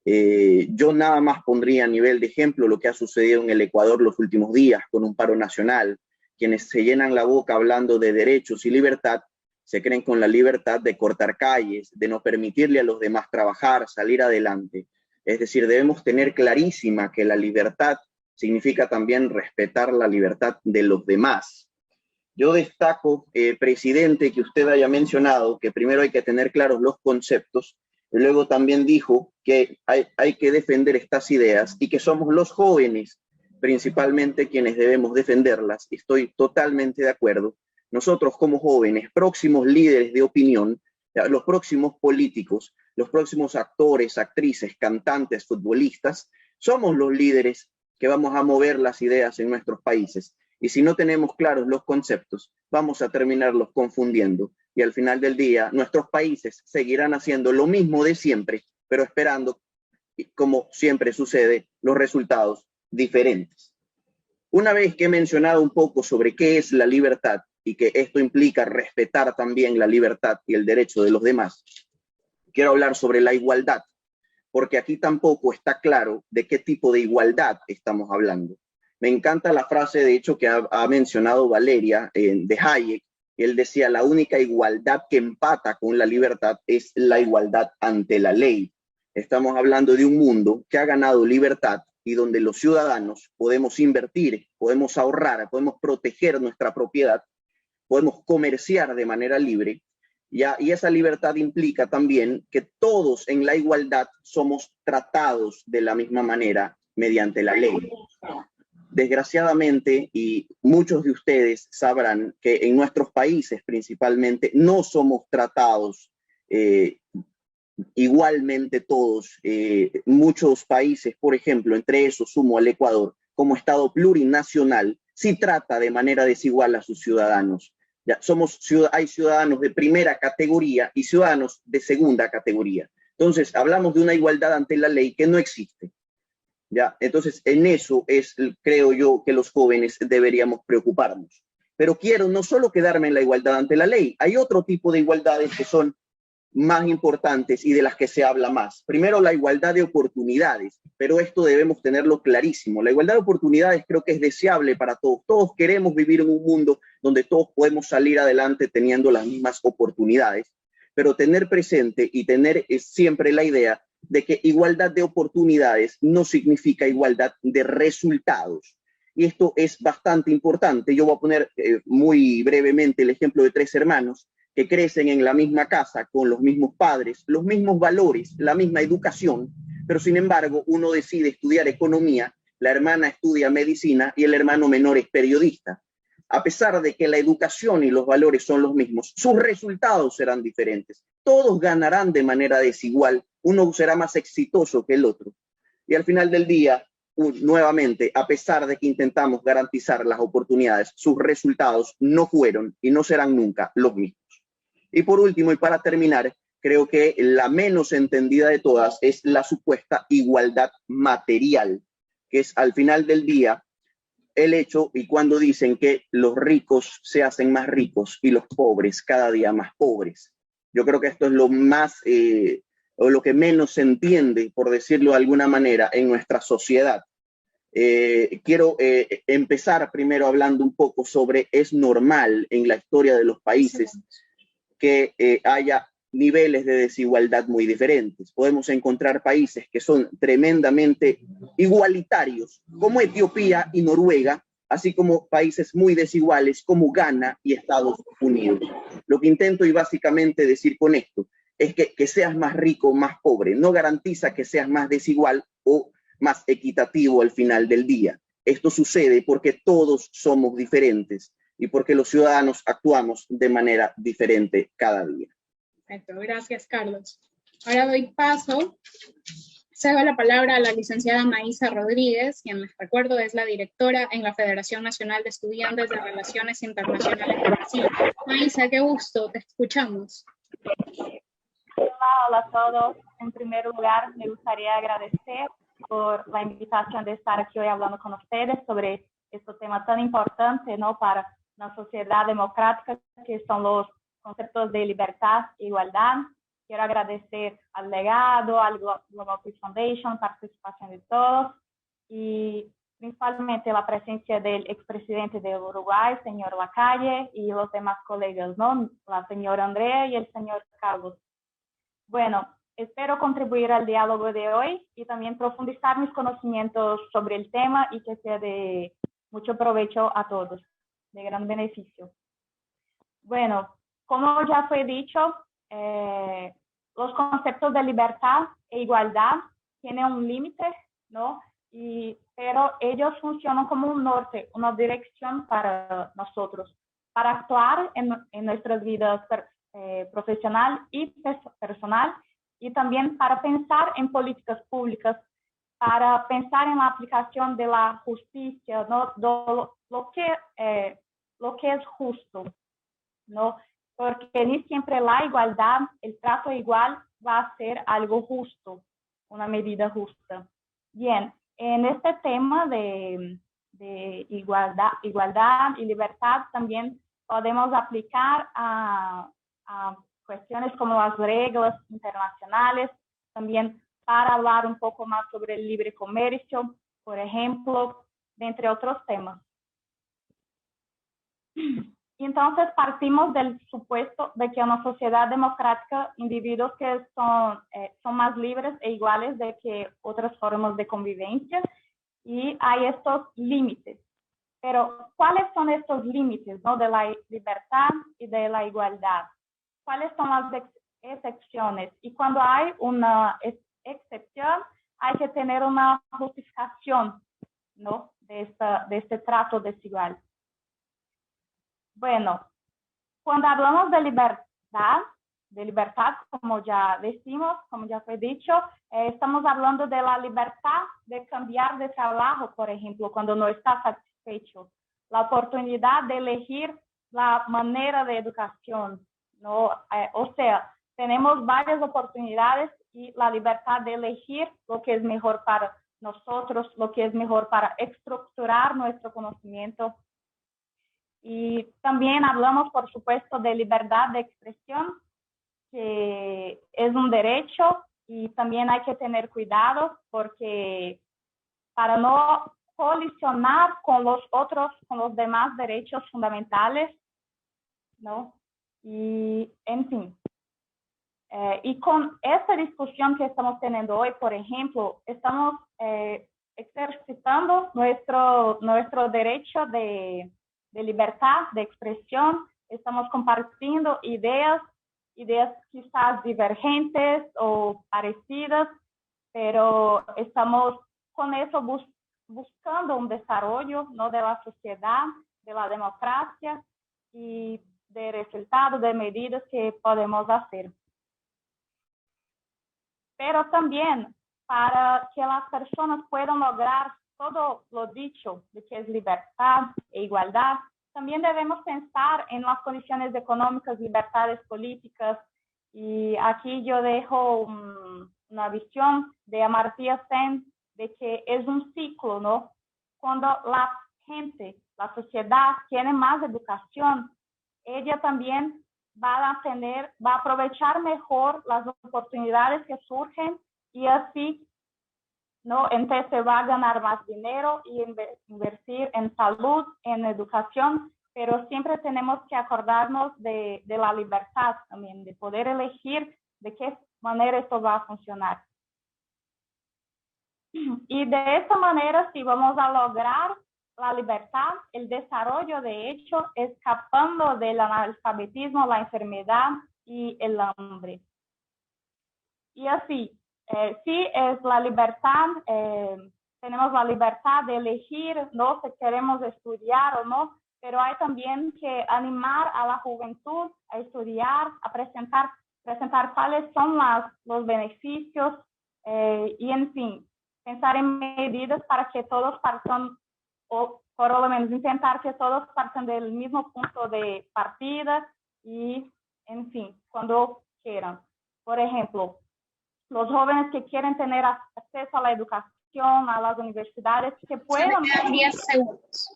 Yo nada más pondría a nivel de ejemplo lo que ha sucedido en el Ecuador los últimos días con un paro nacional. Quienes se llenan la boca hablando de derechos y libertad, se creen con la libertad de cortar calles, de no permitirle a los demás trabajar, salir adelante. Es decir, debemos tener clarísima que la libertad significa también respetar la libertad de los demás. Yo destaco, presidente, que usted haya mencionado que primero hay que tener claros los conceptos, y luego también dijo que hay que defender estas ideas y que somos los jóvenes principalmente quienes debemos defenderlas. Estoy totalmente de acuerdo. Nosotros como jóvenes, próximos líderes de opinión, los próximos políticos, los próximos actores, actrices, cantantes, futbolistas, somos los líderes que vamos a mover las ideas en nuestros países. Y si no tenemos claros los conceptos, vamos a terminarlos confundiendo. Y al final del día, nuestros países seguirán haciendo lo mismo de siempre, pero esperando, como siempre sucede, los resultados diferentes. Una vez que he mencionado un poco sobre qué es la libertad y que esto implica respetar también la libertad y el derecho de los demás, quiero hablar sobre la igualdad, porque aquí tampoco está claro de qué tipo de igualdad estamos hablando. Me encanta la frase, de hecho, que ha mencionado Valeria, de Hayek. Él decía, la única igualdad que empata con la libertad es la igualdad ante la ley. Estamos hablando de un mundo que ha ganado libertad y donde los ciudadanos podemos invertir, podemos ahorrar, podemos proteger nuestra propiedad, podemos comerciar de manera libre, y esa libertad implica también que todos en la igualdad somos tratados de la misma manera mediante la ley. Desgraciadamente, y muchos de ustedes sabrán que en nuestros países principalmente no somos tratados igualmente todos. Muchos países, por ejemplo, entre esos sumo al Ecuador, como Estado plurinacional, sí trata de manera desigual a sus ciudadanos. Ya, hay ciudadanos de primera categoría y ciudadanos de segunda categoría. Entonces, hablamos de una igualdad ante la ley que no existe. ¿Ya? Entonces, en eso creo yo que los jóvenes deberíamos preocuparnos. Pero quiero no solo quedarme en la igualdad ante la ley, hay otro tipo de igualdades que son más importantes y de las que se habla más. Primero, la igualdad de oportunidades, pero esto debemos tenerlo clarísimo. La igualdad de oportunidades creo que es deseable para todos. Todos queremos vivir en un mundo donde todos podemos salir adelante teniendo las mismas oportunidades, pero tener presente y tener siempre la idea de que igualdad de oportunidades no significa igualdad de resultados. Y esto es bastante importante. Yo voy a poner muy brevemente el ejemplo de 3 hermanos que crecen en la misma casa, con los mismos padres, los mismos valores, la misma educación, pero sin embargo uno decide estudiar economía, la hermana estudia medicina y el hermano menor es periodista. A pesar de que la educación y los valores son los mismos, sus resultados serán diferentes. Todos ganarán de manera desigual, uno será más exitoso que el otro. Y al final del día, nuevamente, a pesar de que intentamos garantizar las oportunidades, sus resultados no fueron y no serán nunca los mismos. Y por último, y para terminar, creo que la menos entendida de todas es la supuesta igualdad material, que es al final del día el hecho y cuando dicen que los ricos se hacen más ricos y los pobres cada día más pobres. Yo creo que esto es lo más, o lo que menos se entiende, por decirlo de alguna manera, en nuestra sociedad. Quiero empezar primero hablando un poco sobre, es normal en la historia de los países que haya niveles de desigualdad muy diferentes. Podemos encontrar países que son tremendamente igualitarios, como Etiopía y Noruega, así como países muy desiguales como Ghana y Estados Unidos. Lo que intento y básicamente decir con esto es que seas más rico o más pobre no garantiza que seas más desigual o más equitativo al final del día. Esto sucede porque todos somos diferentes y porque los ciudadanos actuamos de manera diferente cada día. Perfecto, gracias Carlos. Ahora doy paso, cedo la palabra a la licenciada Maísa Rodríguez, quien les recuerdo es la directora en la Federación Nacional de Estudiantes de Relaciones Internacionales de Brasil. Maísa, qué gusto, te escuchamos. Hola a todos. En primer lugar, me gustaría agradecer por la invitación de estar aquí hoy hablando con ustedes sobre este tema tan importante, ¿no?, para una sociedad democrática, que son los conceptos de libertad e igualdad. Quiero agradecer al legado, al Global Peace Foundation, participación de todos y principalmente la presencia del expresidente de Uruguay, señor Lacalle, y los demás colegas, ¿no?, la señora Andrea y el señor Carlos. Bueno, espero contribuir al diálogo de hoy y también profundizar mis conocimientos sobre el tema y que sea de mucho provecho a todos, de gran beneficio. Bueno, como ya fue dicho, los conceptos de libertad e igualdad tienen un límite, ¿no? Pero ellos funcionan como un norte, una dirección para nosotros, para actuar en nuestras vidas profesional y personal, y también para pensar en políticas públicas, para pensar en la aplicación de la justicia, ¿no?, lo que es justo, ¿no? Porque ni siempre la igualdad, el trato igual va a ser algo justo, una medida justa. Bien, en este tema de igualdad y libertad también podemos aplicar a cuestiones como las reglas internacionales, también para hablar un poco más sobre el libre comercio, por ejemplo, entre otros temas. Y entonces partimos del supuesto de que en una sociedad democrática, individuos que son más libres e iguales de que otras formas de convivencia, y hay estos límites. Pero, ¿cuáles son estos límites, ¿no?, de la libertad y de la igualdad? ¿Cuáles son las excepciones? Y cuando hay una excepción, hay que tener una justificación, ¿no?, de este trato desigual. Bueno, cuando hablamos de libertad, como ya decimos, como ya fue dicho, estamos hablando de la libertad de cambiar de trabajo, por ejemplo, cuando no está satisfecho. La oportunidad de elegir la manera de educación, ¿no? O sea, tenemos varias oportunidades y la libertad de elegir lo que es mejor para nosotros, lo que es mejor para estructurar nuestro conocimiento. Y también hablamos, por supuesto, de libertad de expresión, que es un derecho y también hay que tener cuidado porque para no colisionar con los demás derechos fundamentales, ¿no? Y, en fin. Y con esta discusión que estamos teniendo hoy, por ejemplo, estamos ejercitando nuestro derecho de libertad de expresión, estamos compartiendo ideas quizás divergentes o parecidas, pero estamos con eso buscando un desarrollo, ¿no?, de la sociedad, de la democracia y de resultados, de medidas que podemos hacer. Pero también para que las personas puedan lograr todo lo dicho de que es libertad e igualdad, también debemos pensar en las condiciones económicas, libertades políticas. Y aquí yo dejo una visión de Amartya Sen de que es un ciclo, ¿no? Cuando la gente, la sociedad tiene más educación, ella también va a aprovechar mejor las oportunidades que surgen y así, ¿no? Entonces se va a ganar más dinero y invertir en salud, en educación, pero siempre tenemos que acordarnos de la libertad también, de poder elegir de qué manera esto va a funcionar. Y de esta manera, si vamos a lograr la libertad, el desarrollo de hecho, escapando del analfabetismo, la enfermedad y el hambre. Y así, sí es la libertad, tenemos la libertad de elegir, ¿no?, si queremos estudiar o no, pero hay también que animar a la juventud a estudiar, a presentar cuáles son los beneficios y, en fin, pensar en medidas para que todos partan, o por lo menos intentar que todos partan del mismo punto de partida y, en fin, cuando quieran. Por ejemplo, los jóvenes que quieren tener acceso a la educación, a las universidades, que puedan... Se me quedan 10 segundos.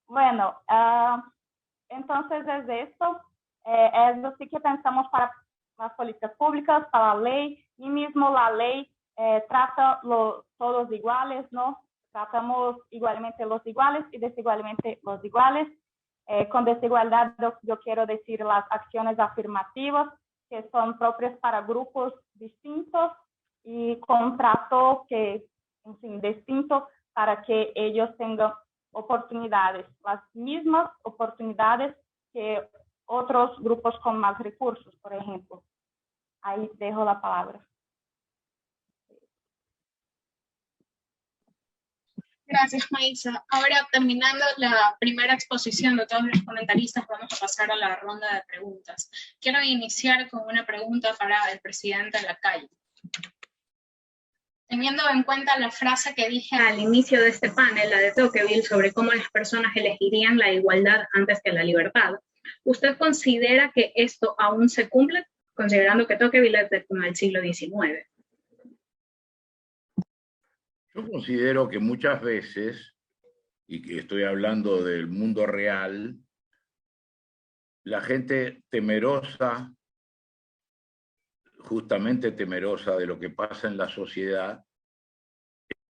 Bueno, entonces es esto. Es así que pensamos para las políticas públicas, para la ley, y mismo la ley trata todos iguales, ¿no? Tratamos igualmente los iguales y desigualmente los iguales. Con desigualdad yo quiero decir las acciones afirmativas que son propias para grupos distintos y con trato que, en fin, distinto para que ellos tengan oportunidades, las mismas oportunidades que otros grupos con más recursos, por ejemplo. Ahí dejo la palabra. Gracias, Maísa. Ahora, terminando la primera exposición de todos los comentaristas, vamos a pasar a la ronda de preguntas. Quiero iniciar con una pregunta para el presidente Lacalle. Teniendo en cuenta la frase que dije al inicio de este panel, la de Tocqueville, sobre cómo las personas elegirían la igualdad antes que la libertad, ¿usted considera que esto aún se cumple, considerando que Tocqueville es del siglo XIX? Yo considero que muchas veces, y que estoy hablando del mundo real, la gente temerosa, justamente temerosa de lo que pasa en la sociedad,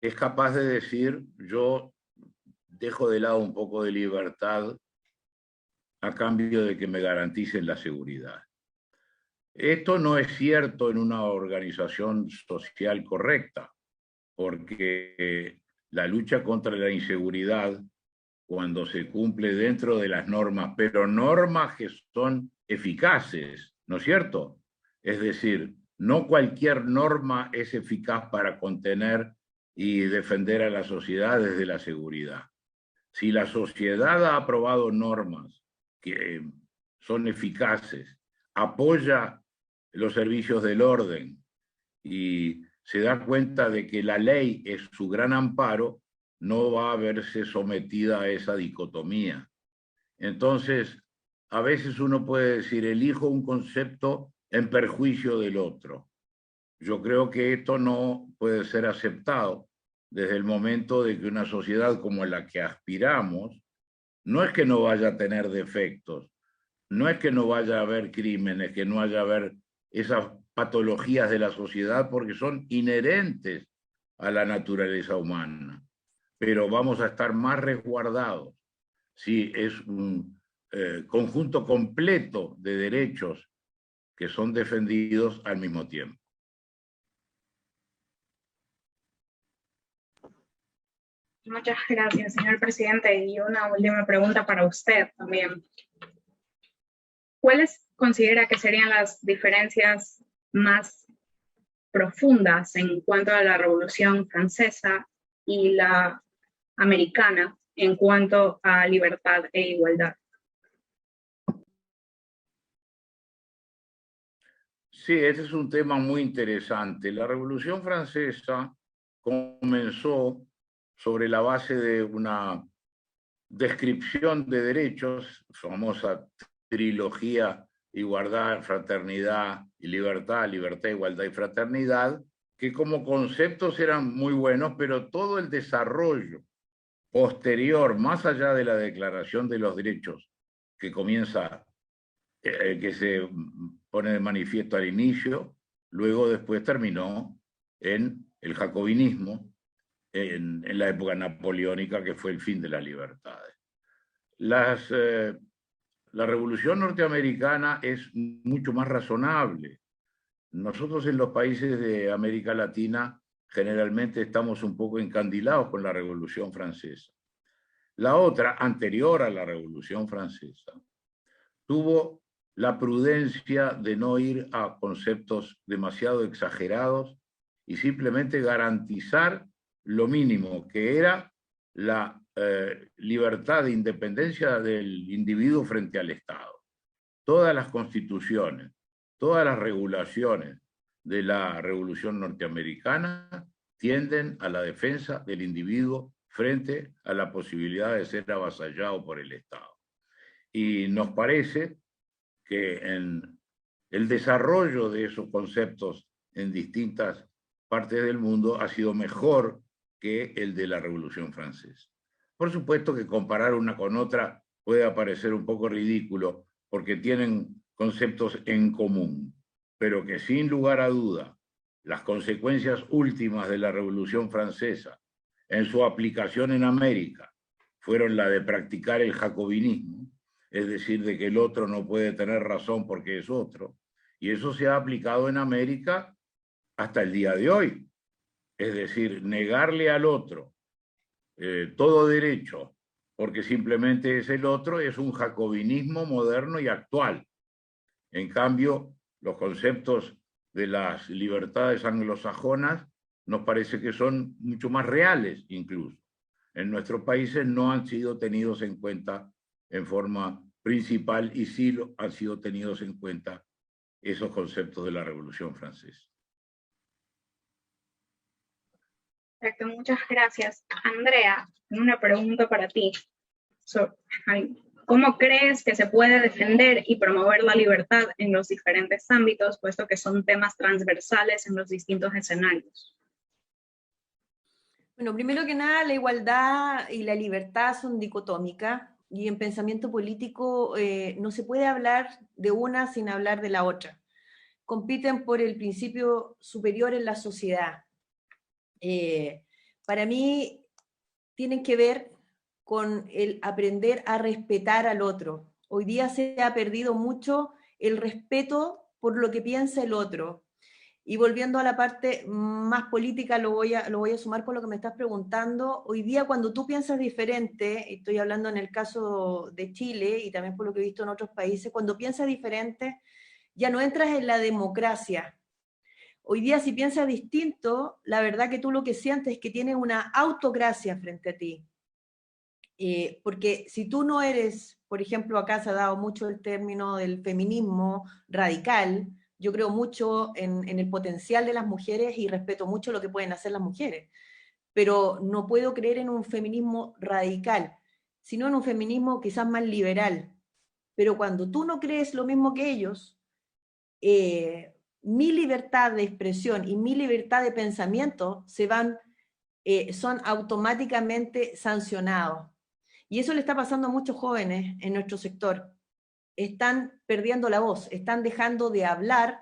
es capaz de decir, yo dejo de lado un poco de libertad a cambio de que me garanticen la seguridad. Esto no es cierto en una organización social correcta, porque la lucha contra la inseguridad, cuando se cumple dentro de las normas, pero normas que son eficaces, ¿no es cierto? Es decir, no cualquier norma es eficaz para contener y defender a la sociedad desde la seguridad. Si la sociedad ha aprobado normas que son eficaces, apoya los servicios del orden y se da cuenta de que la ley es su gran amparo, no va a verse sometida a esa dicotomía. Entonces, a veces uno puede decir, elijo un concepto en perjuicio del otro. Yo creo que esto no puede ser aceptado desde el momento de que una sociedad como la que aspiramos, no es que no vaya a tener defectos, no es que no vaya a haber crímenes, que no vaya a haber esas patologías de la sociedad, porque son inherentes a la naturaleza humana, pero vamos a estar más resguardados si es un conjunto completo de derechos que son defendidos al mismo tiempo. Muchas gracias, señor presidente. Y una última pregunta para usted también. ¿Cuáles considera que serían las diferencias más profundas en cuanto a la Revolución Francesa y la americana en cuanto a libertad e igualdad? Sí, ese es un tema muy interesante. La Revolución Francesa comenzó sobre la base de una descripción de derechos, famosa trilogía igualdad, fraternidad y libertad, libertad, igualdad y fraternidad, que como conceptos eran muy buenos, pero todo el desarrollo posterior, más allá de la Declaración de los Derechos, que comienza, que se pone de manifiesto al inicio, luego después terminó en el jacobinismo, en la época napoleónica, que fue el fin de las libertades. La Revolución Norteamericana es mucho más razonable. Nosotros en los países de América Latina generalmente estamos un poco encandilados con la Revolución Francesa. La otra, anterior a la Revolución Francesa, tuvo la prudencia de no ir a conceptos demasiado exagerados y simplemente garantizar lo mínimo, que era la libertad e independencia del individuo frente al Estado. Todas las constituciones, todas las regulaciones de la Revolución Norteamericana tienden a la defensa del individuo frente a la posibilidad de ser avasallado por el Estado. Y nos parece que en el desarrollo de esos conceptos en distintas partes del mundo ha sido mejor que el de la Revolución Francesa. Por supuesto que comparar una con otra puede parecer un poco ridículo porque tienen conceptos en común, pero que sin lugar a duda las consecuencias últimas de la Revolución Francesa en su aplicación en América fueron la de practicar el jacobinismo, es decir, de que el otro no puede tener razón porque es otro, y eso se ha aplicado en América hasta el día de hoy. Es decir, negarle al otro todo derecho porque simplemente es el otro es un jacobinismo moderno y actual. En cambio, los conceptos de las libertades anglosajonas nos parece que son mucho más reales incluso. En nuestros países no han sido tenidos en cuenta en forma principal y sí han sido tenidos en cuenta esos conceptos de la Revolución Francesa. Perfecto, muchas gracias. Andrea, una pregunta para ti. ¿Cómo crees que se puede defender y promover la libertad en los diferentes ámbitos, puesto que son temas transversales en los distintos escenarios? Bueno, primero que nada, la igualdad y la libertad son dicotómicas, y en pensamiento político no se puede hablar de una sin hablar de la otra. Compiten por el principio superior en la sociedad. Para mí tienen que ver con el aprender a respetar al otro. Hoy día se ha perdido mucho el respeto por lo que piensa el otro. Y volviendo a la parte más política, lo voy a sumar con lo que me estás preguntando. Hoy día cuando tú piensas diferente, estoy hablando en el caso de Chile y también por lo que he visto en otros países, cuando piensas diferente ya no entras en la democracia. Hoy día si piensas distinto, la verdad que tú lo que sientes es que tienes una autocracia frente a ti. Porque si tú no eres, por ejemplo, acá se ha dado mucho el término del feminismo radical, yo creo mucho en el potencial de las mujeres y respeto mucho lo que pueden hacer las mujeres, pero no puedo creer en un feminismo radical, sino en un feminismo quizás más liberal. Pero cuando tú no crees lo mismo que ellos, mi libertad de expresión y mi libertad de pensamiento son automáticamente sancionados. Y eso le está pasando a muchos jóvenes en nuestro sector. están perdiendo la voz, están dejando de hablar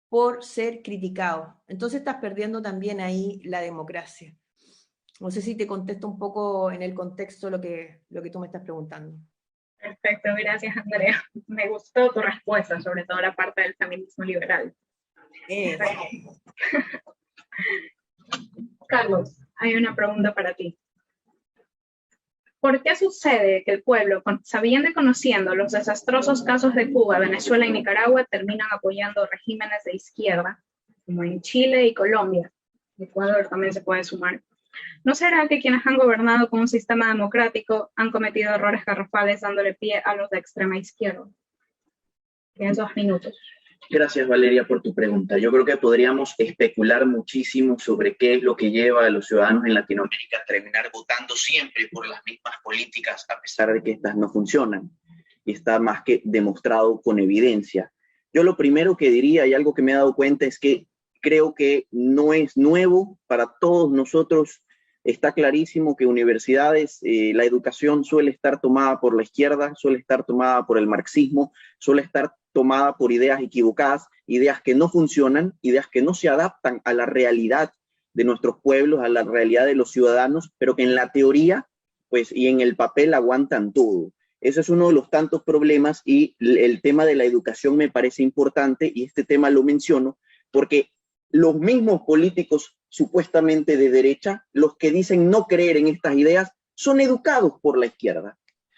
por ser criticados. Entonces estás perdiendo también ahí la democracia. No sé si te contesto un poco en el contexto lo que tú me estás preguntando. Perfecto, gracias Andrea. Me gustó tu respuesta, sobre todo la parte del feminismo liberal. Carlos, hay una pregunta para ti. ¿Por qué sucede que el pueblo, sabiendo y conociendo los desastrosos casos de Cuba, Venezuela y Nicaragua, terminan apoyando regímenes de izquierda, como en Chile y Colombia? Ecuador también se puede sumar. ¿No será que quienes han gobernado con un sistema democrático han cometido errores garrafales dándole pie a los de extrema izquierda? Tienes 2 minutos. Gracias, Valeria, por tu pregunta. Yo creo que podríamos especular muchísimo sobre qué es lo que lleva a los ciudadanos en Latinoamérica a terminar votando siempre por las mismas políticas, a pesar de que estas no funcionan. Y está más que demostrado con evidencia. Yo lo primero que diría, y algo que me he dado cuenta, es que creo que no es nuevo para todos nosotros. Está clarísimo que universidades, la educación suele estar tomada por la izquierda, suele estar tomada por el marxismo, suele estar tomada por ideas equivocadas, ideas que no funcionan, ideas que no se adaptan a la realidad de nuestros pueblos, a la realidad de los ciudadanos, pero que en la teoría, pues, y en el papel aguantan todo. Ese es uno de los tantos problemas, y el tema de la educación me parece importante, y este tema lo menciono porque los mismos políticos supuestamente de derecha, los que dicen no creer en estas ideas, son educados por la izquierda.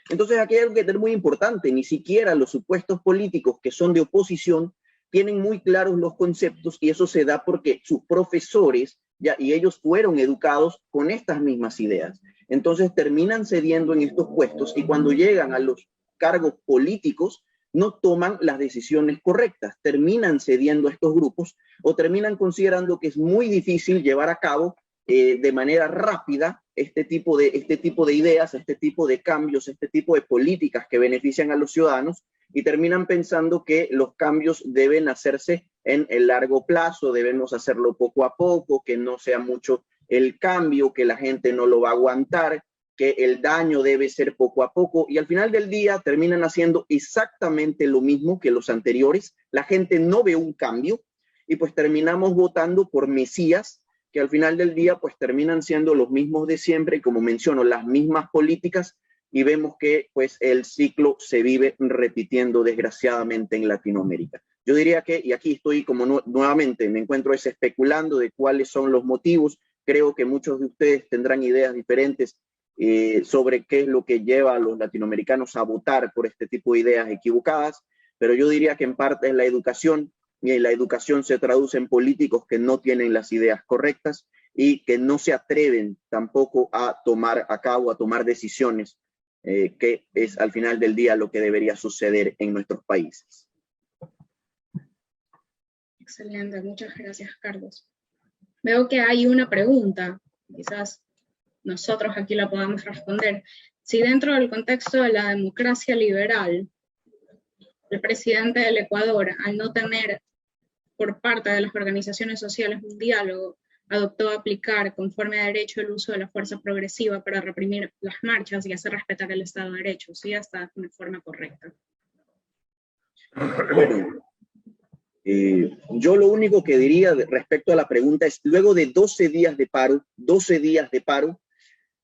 Entonces aquí hay algo que es muy importante, ni siquiera los supuestos políticos que son de oposición tienen muy claros los conceptos, y eso se da porque sus profesores y ellos fueron educados con estas mismas ideas. Entonces terminan cediendo en estos puestos, y cuando llegan a los cargos políticos no toman las decisiones correctas, terminan cediendo a estos grupos o terminan considerando que es muy difícil llevar a cabo de manera rápida este tipo de ideas, este tipo de cambios, este tipo de políticas que benefician a los ciudadanos, y terminan pensando que los cambios deben hacerse en el largo plazo, debemos hacerlo poco a poco, que no sea mucho el cambio, que la gente no lo va a aguantar, que el daño debe ser poco a poco, y al final del día terminan haciendo exactamente lo mismo que los anteriores. La gente no ve un cambio, y pues terminamos votando por mesías que al final del día pues terminan siendo los mismos de siempre, y como menciono, las mismas políticas, y vemos que pues el ciclo se vive repitiendo desgraciadamente en Latinoamérica. Yo diría que, y aquí estoy como nuevamente, me encuentro especulando de cuáles son los motivos. Creo que muchos de ustedes tendrán ideas diferentes sobre qué es lo que lleva a los latinoamericanos a votar por este tipo de ideas equivocadas, pero yo diría que en parte es la educación, y la educación se traduce en políticos que no tienen las ideas correctas y que no se atreven tampoco a tomar a cabo, a tomar decisiones, que es al final del día lo que debería suceder en nuestros países. Excelente, muchas gracias, Carlos. Veo que hay una pregunta, quizás nosotros aquí la podamos responder. Si dentro del contexto de la democracia liberal, el presidente del Ecuador, al no tener por parte de las organizaciones sociales un diálogo, adoptó aplicar conforme a derecho el uso de la fuerza progresiva para reprimir las marchas y hacer respetar el Estado de Derecho, ¿sí? Hasta de forma correcta. Bueno, yo lo único que diría respecto a la pregunta es, luego de 12 días de paro,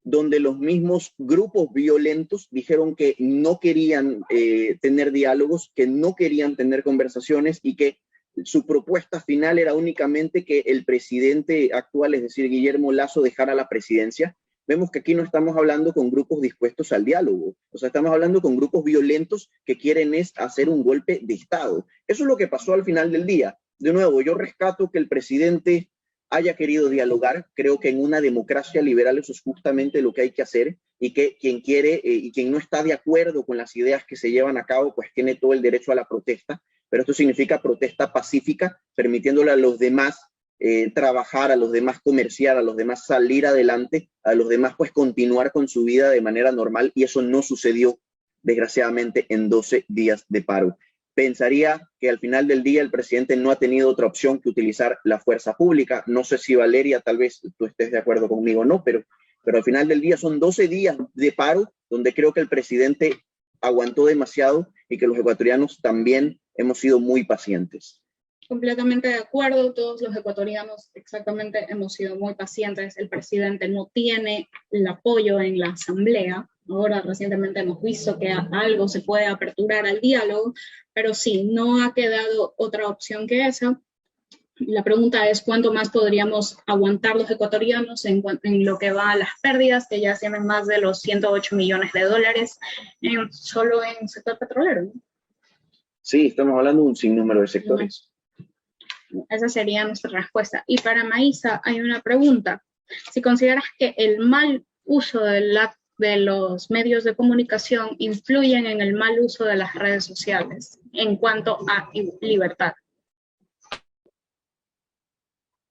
donde los mismos grupos violentos dijeron que no querían tener diálogos, que no querían tener conversaciones, y que su propuesta final era únicamente que el presidente actual, es decir, Guillermo Lasso, dejara la presidencia. Vemos que aquí no estamos hablando con grupos dispuestos al diálogo, o sea, estamos hablando con grupos violentos que quieren hacer un golpe de Estado. Eso es lo que pasó al final del día. De nuevo, yo rescato que el presidente haya querido dialogar. Creo que en una democracia liberal eso es justamente lo que hay que hacer, y que quien quiere y quien no está de acuerdo con las ideas que se llevan a cabo, pues tiene todo el derecho a la protesta, pero esto significa protesta pacífica, permitiéndole a los demás trabajar, a los demás comerciar, a los demás salir adelante, a los demás pues continuar con su vida de manera normal, y eso no sucedió desgraciadamente en 12 días de paro. Pensaría que al final del día el presidente no ha tenido otra opción que utilizar la fuerza pública. No sé si Valeria, tal vez tú estés de acuerdo conmigo o no, pero al final del día son 12 días de paro donde creo que el presidente aguantó demasiado y que los ecuatorianos también hemos sido muy pacientes. Completamente de acuerdo, todos los ecuatorianos exactamente hemos sido muy pacientes. El presidente no tiene el apoyo en la asamblea. Ahora recientemente hemos visto que algo se puede aperturar al diálogo, pero sí, no ha quedado otra opción que esa. La pregunta es cuánto más podríamos aguantar los ecuatorianos en lo que va a las pérdidas, que ya tienen más de los 108 millones de dólares solo en el sector petrolero, ¿no? Sí, estamos hablando de un sinnúmero de sectores. Esa sería nuestra respuesta. Y para Maísa hay una pregunta. Si consideras que el mal uso de los medios de comunicación influyen en el mal uso de las redes sociales en cuanto a libertad.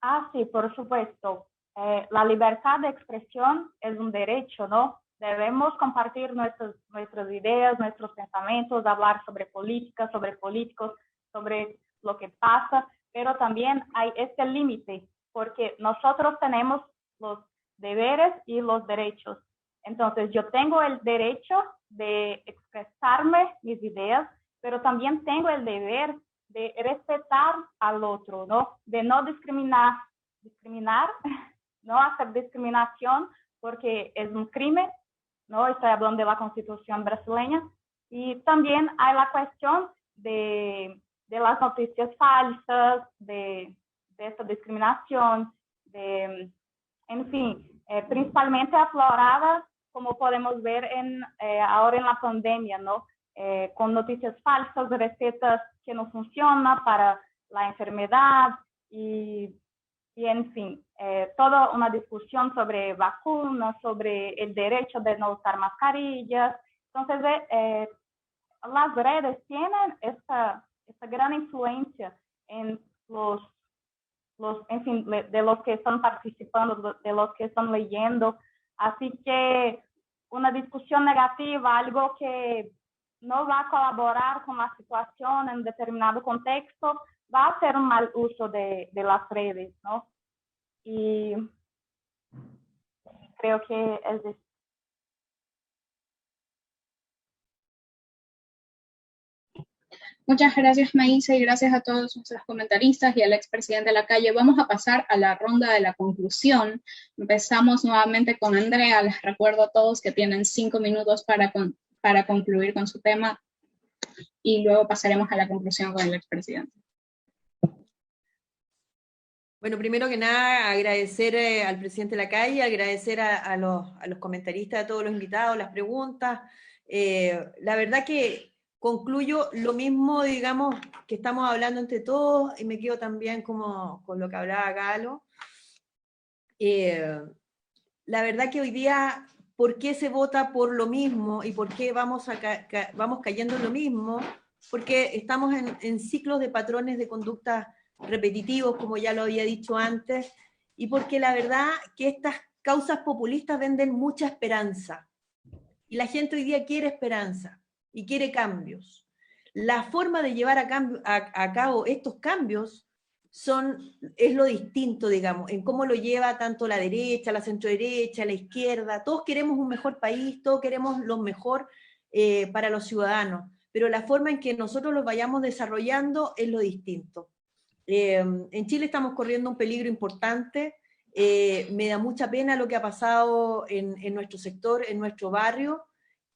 Ah, sí, por supuesto. La libertad de expresión es un derecho, ¿no? Debemos compartir nuestras ideas, nuestros pensamientos, hablar sobre política, sobre políticos, sobre lo que pasa, pero también hay este límite, porque nosotros tenemos los deberes y los derechos. Entonces, yo tengo el derecho de expresarme mis ideas, pero también tengo el deber de respetar al otro, ¿no? De no discriminar, no hacer discriminación, porque es un crimen, ¿no? Estoy hablando de la Constitución brasileña. Y también hay la cuestión de las noticias falsas, de esta discriminación, en fin, principalmente afloradas, como podemos ver ahora en la pandemia, ¿no? Con noticias falsas, recetas que no funcionan para la enfermedad y en fin, toda una discusión sobre vacunas, sobre el derecho de no usar mascarillas. Entonces, las redes tienen esta gran influencia en en fin, de los que están participando, de los que están leyendo. Así que una discusión negativa, algo que no va a colaborar con la situación en determinado contexto, va a ser un mal uso de las redes, ¿no? Y creo que es eso. Muchas gracias, Maísa, y gracias a todos nuestros comentaristas y al expresidente Lacalle. Vamos a pasar a la ronda de la conclusión. Empezamos nuevamente con Andrea. Les recuerdo a todos que tienen 5 minutos para concluir con su tema y luego pasaremos a la conclusión con el expresidente. Bueno, primero que nada, agradecer al presidente Lacalle, agradecer a los comentaristas, a todos los invitados, las preguntas. La verdad que concluyo lo mismo, digamos, que estamos hablando entre todos, y me quedo también como con lo que hablaba Galo. La verdad que hoy día, ¿por qué se vota por lo mismo y por qué vamos cayendo en lo mismo? Porque estamos en ciclos de patrones de conducta repetitivos, como ya lo había dicho antes, y porque la verdad que estas causas populistas venden mucha esperanza, y la gente hoy día quiere esperanza, y quiere cambios. La forma de llevar a cabo estos cambios es lo distinto, digamos, en cómo lo lleva tanto la derecha, la centroderecha, la izquierda. Todos queremos un mejor país, todos queremos lo mejor para los ciudadanos, pero la forma en que nosotros los vayamos desarrollando es lo distinto. En Chile estamos corriendo un peligro importante. Me da mucha pena lo que ha pasado en nuestro sector, en nuestro barrio,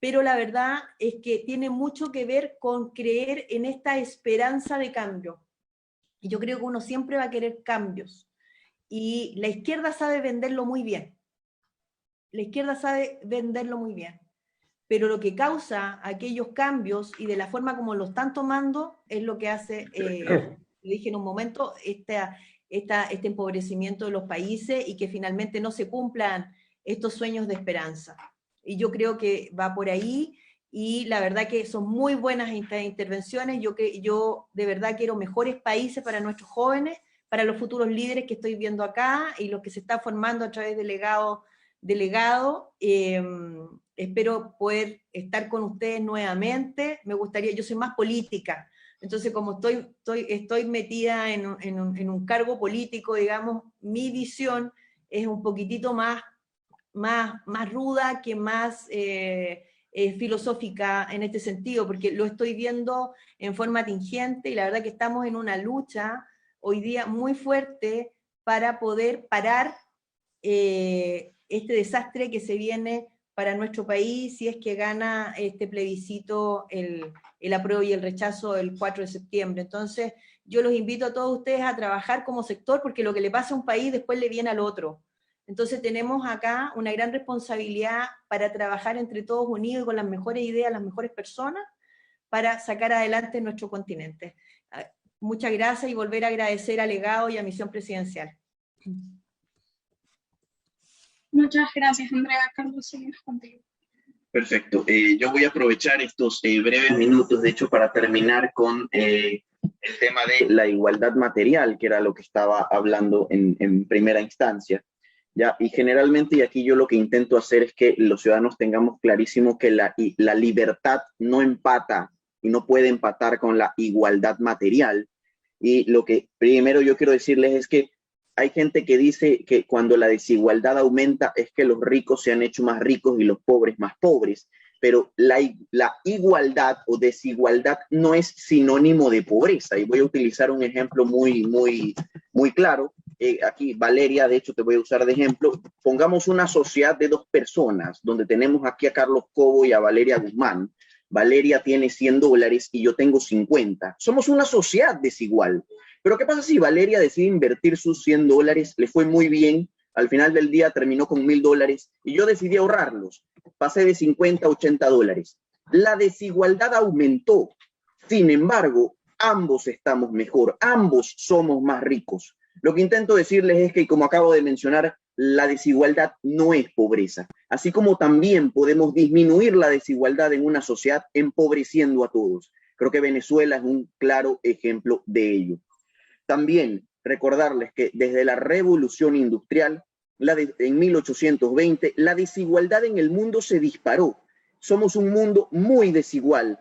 pero la verdad es que tiene mucho que ver con creer en esta esperanza de cambio. Y yo creo que uno siempre va a querer cambios. Y la izquierda sabe venderlo muy bien. La izquierda sabe venderlo muy bien. Pero lo que causa aquellos cambios y de la forma como lo están tomando es lo que hace, le dije en un momento, este empobrecimiento de los países y que finalmente no se cumplan estos sueños de esperanza. Y yo creo que va por ahí, y la verdad que son muy buenas intervenciones. Yo de verdad quiero mejores países para nuestros jóvenes, para los futuros líderes que estoy viendo acá, y los que se están formando a través de Legado. Espero poder estar con ustedes nuevamente. Me gustaría, yo soy más política, entonces como estoy metida en un cargo político, digamos, mi visión es un poquitito más ruda, que más filosófica en este sentido, porque lo estoy viendo en forma tingente y la verdad que estamos en una lucha hoy día muy fuerte para poder parar este desastre que se viene para nuestro país si es que gana este plebiscito el apruebo y el rechazo el 4 de septiembre. Entonces, yo los invito a todos ustedes a trabajar como sector, porque lo que le pasa a un país después le viene al otro. Entonces tenemos acá una gran responsabilidad para trabajar entre todos unidos y con las mejores ideas, las mejores personas, para sacar adelante nuestro continente. Muchas gracias y volver a agradecer a Legado y a Misión Presidencial. Muchas gracias, Andrea. Carlos, seguimos contigo. Perfecto. Yo voy a aprovechar estos breves minutos, de hecho, para terminar con el tema de la igualdad material, que era lo que estaba hablando en primera instancia. ¿Ya? Y generalmente, y aquí yo lo que intento hacer es que los ciudadanos tengamos clarísimo que la libertad no empata y no puede empatar con la igualdad material. Y lo que primero yo quiero decirles es que hay gente que dice que cuando la desigualdad aumenta es que los ricos se han hecho más ricos y los pobres más pobres, pero la igualdad o desigualdad no es sinónimo de pobreza. Y voy a utilizar un ejemplo muy claro. Aquí, Valeria, de hecho, te voy a usar de ejemplo. Pongamos una sociedad de dos personas, donde tenemos aquí a Carlos Cobo y a Valeria Guzmán. Valeria tiene $100 y yo tengo 50. Somos una sociedad desigual. Pero ¿qué pasa si Valeria decide invertir sus $100? Le fue muy bien. Al final del día terminó con $1,000 y yo decidí ahorrarlos. Pasé de 50 a $80. La desigualdad aumentó. Sin embargo, ambos estamos mejor. Ambos somos más ricos. Lo que intento decirles es que, como acabo de mencionar, la desigualdad no es pobreza. Así como también podemos disminuir la desigualdad en una sociedad empobreciendo a todos. Creo que Venezuela es un claro ejemplo de ello. También recordarles que desde la Revolución Industrial, en 1820, la desigualdad en el mundo se disparó. Somos un mundo muy desigual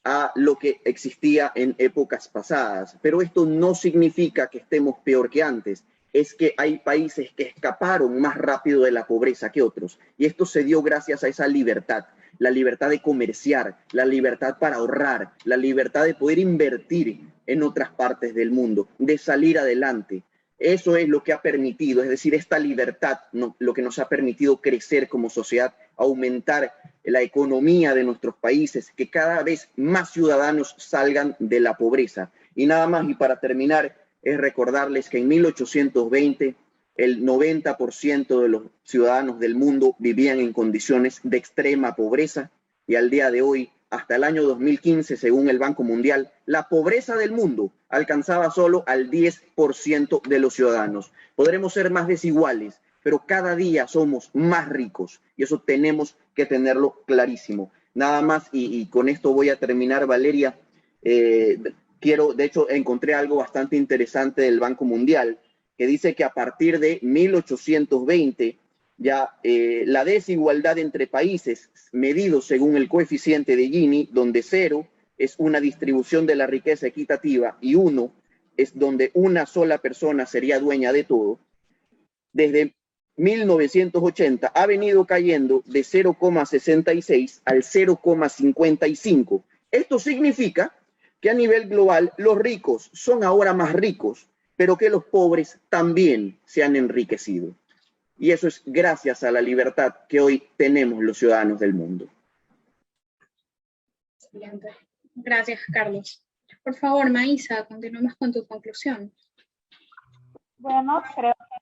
a lo que existía en épocas pasadas, pero esto no significa que estemos peor que antes. Es que hay países que escaparon más rápido de la pobreza que otros, y esto se dio gracias a esa libertad, la libertad de comerciar, la libertad para ahorrar, la libertad de poder invertir en otras partes del mundo, de salir adelante. Eso es lo que ha permitido, es decir, esta libertad, lo que nos ha permitido crecer como sociedad, aumentar la economía de nuestros países, que cada vez más ciudadanos salgan de la pobreza. Y nada más, y para terminar, es recordarles que en 1820 el 90% de los ciudadanos del mundo vivían en condiciones de extrema pobreza, y al día de hoy, hasta el año 2015, según el Banco Mundial, la pobreza del mundo alcanzaba solo al 10% de los ciudadanos. Podremos ser más desiguales, pero cada día somos más ricos, y eso tenemos que tenerlo clarísimo. Nada más, y con esto voy a terminar, Valeria. De hecho, encontré algo bastante interesante del Banco Mundial, que dice que a partir de 1820, ya la desigualdad entre países, medido según el coeficiente de Gini, donde 0 es una distribución de la riqueza equitativa y 1 es donde una sola persona sería dueña de todo, desde 1980 ha venido cayendo de 0,66 al 0,55. Esto significa que a nivel global los ricos son ahora más ricos, pero que los pobres también se han enriquecido. Y eso es gracias a la libertad que hoy tenemos los ciudadanos del mundo. Excelente. Gracias, Carlos. Por favor, Maísa, continuemos con tu conclusión. Bueno, creo que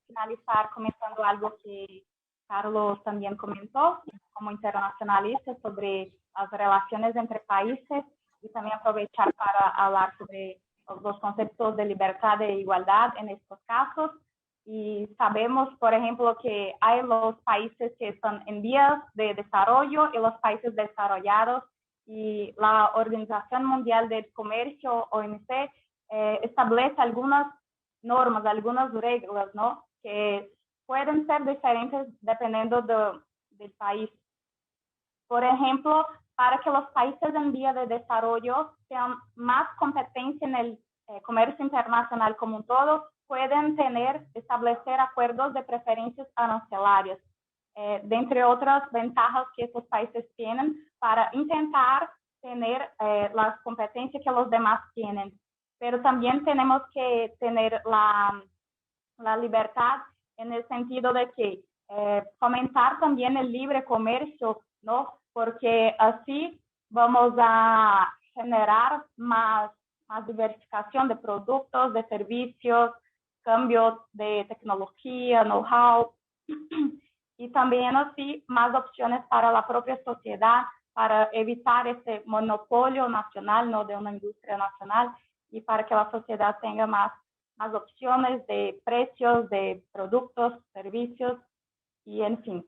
finalizar comentando algo que Carlos también comentó, como internacionalista, sobre las relaciones entre países, y también aprovechar para hablar sobre los conceptos de libertad e igualdad en estos casos. Y sabemos, por ejemplo, que hay los países que están en vías de desarrollo y los países desarrollados, y la Organización Mundial del Comercio, OMC, establece algunas normas, algunas reglas, ¿no?, que pueden ser diferentes dependiendo del país. Por ejemplo, para que los países en vía de desarrollo tengan más competencia en el comercio internacional como un todo, pueden establecer acuerdos de preferencias arancelarias. de entre otras ventajas que estos países tienen para intentar tener las competencias que los demás tienen. Pero también tenemos que tener la libertad en el sentido de que fomentar también el libre comercio, ¿no? Porque así vamos a generar más diversificación de productos, de servicios, cambio de tecnología, know-how, y también así más opciones para la propia sociedad, para evitar ese monopolio nacional, ¿no? De una industria nacional, y para que la sociedad tenga más opciones de precios, de productos, servicios, y en fin.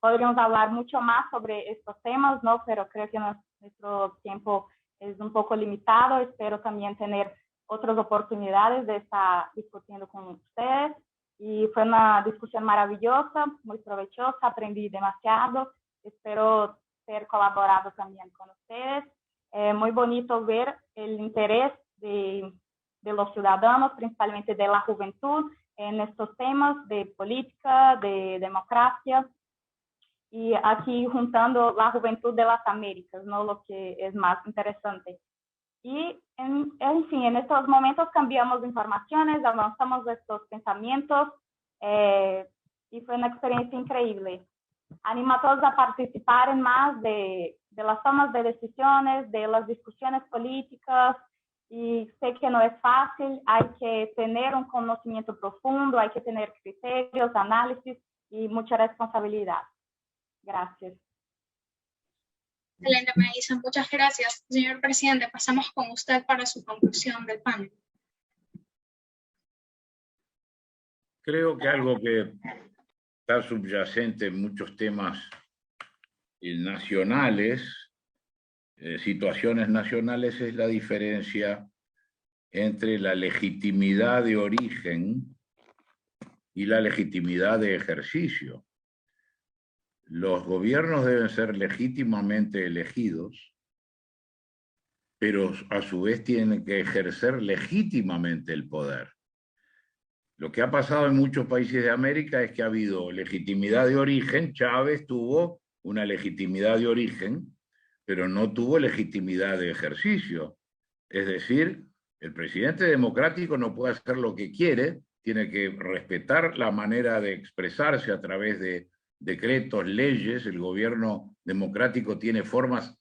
Podríamos hablar mucho más sobre estos temas, ¿no? Pero creo que nuestro tiempo es un poco limitado. Espero también tener otras oportunidades de estar discutiendo con ustedes. Y fue una discusión maravillosa, muy provechosa, aprendí demasiado. Espero ser colaborado también con ustedes. Muy bonito ver el interés de los ciudadanos, principalmente de la juventud, en estos temas de política, de democracia, y aquí juntando la juventud de las Américas, ¿no? Lo que es más interesante. Y, en fin, en estos momentos cambiamos informaciones, avanzamos estos pensamientos, y fue una experiencia increíble. Animo a todos a participar en más de las tomas de decisiones, de las discusiones políticas, y sé que no es fácil, hay que tener un conocimiento profundo, hay que tener criterios, análisis y mucha responsabilidad. Gracias. Excelente, Maísa, muchas gracias. Señor presidente, pasamos con usted para su conclusión del panel. Creo que algo que está subyacente en muchos temas nacionales, situaciones nacionales, es la diferencia entre la legitimidad de origen y la legitimidad de ejercicio. Los gobiernos deben ser legítimamente elegidos, pero a su vez tienen que ejercer legítimamente el poder. Lo que ha pasado en muchos países de América es que ha habido legitimidad de origen. Chávez tuvo una legitimidad de origen, pero no tuvo legitimidad de ejercicio. Es decir, el presidente democrático no puede hacer lo que quiere, tiene que respetar la manera de expresarse a través de decretos, leyes. El gobierno democrático tiene formas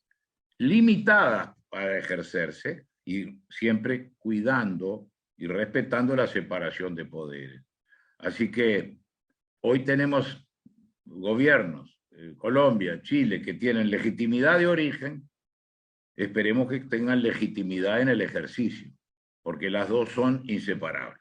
limitadas para ejercerse y siempre cuidando y respetando la separación de poderes. Así que hoy tenemos gobiernos, Colombia, Chile, que tienen legitimidad de origen. Esperemos que tengan legitimidad en el ejercicio, porque las dos son inseparables.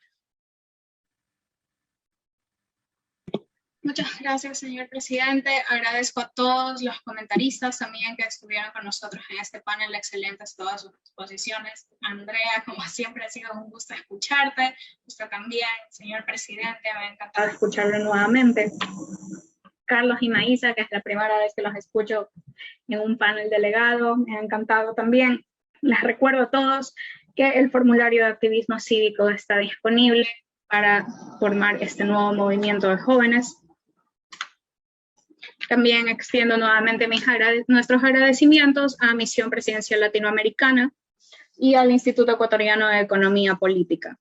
Muchas gracias, señor presidente. Agradezco a todos los comentaristas también que estuvieron con nosotros en este panel. Excelentes todas sus exposiciones. Andrea, como siempre, ha sido un gusto escucharte. Usted también, señor presidente, me ha encantado escucharlo nuevamente. Carlos y Maísa, que es la primera vez que los escucho en un panel delegado, me ha encantado también. Les recuerdo a todos que el formulario de activismo cívico está disponible para formar este nuevo movimiento de jóvenes. También extiendo nuevamente nuestros agradecimientos a Misión Presidencial Latinoamericana y al Instituto Ecuatoriano de Economía Política.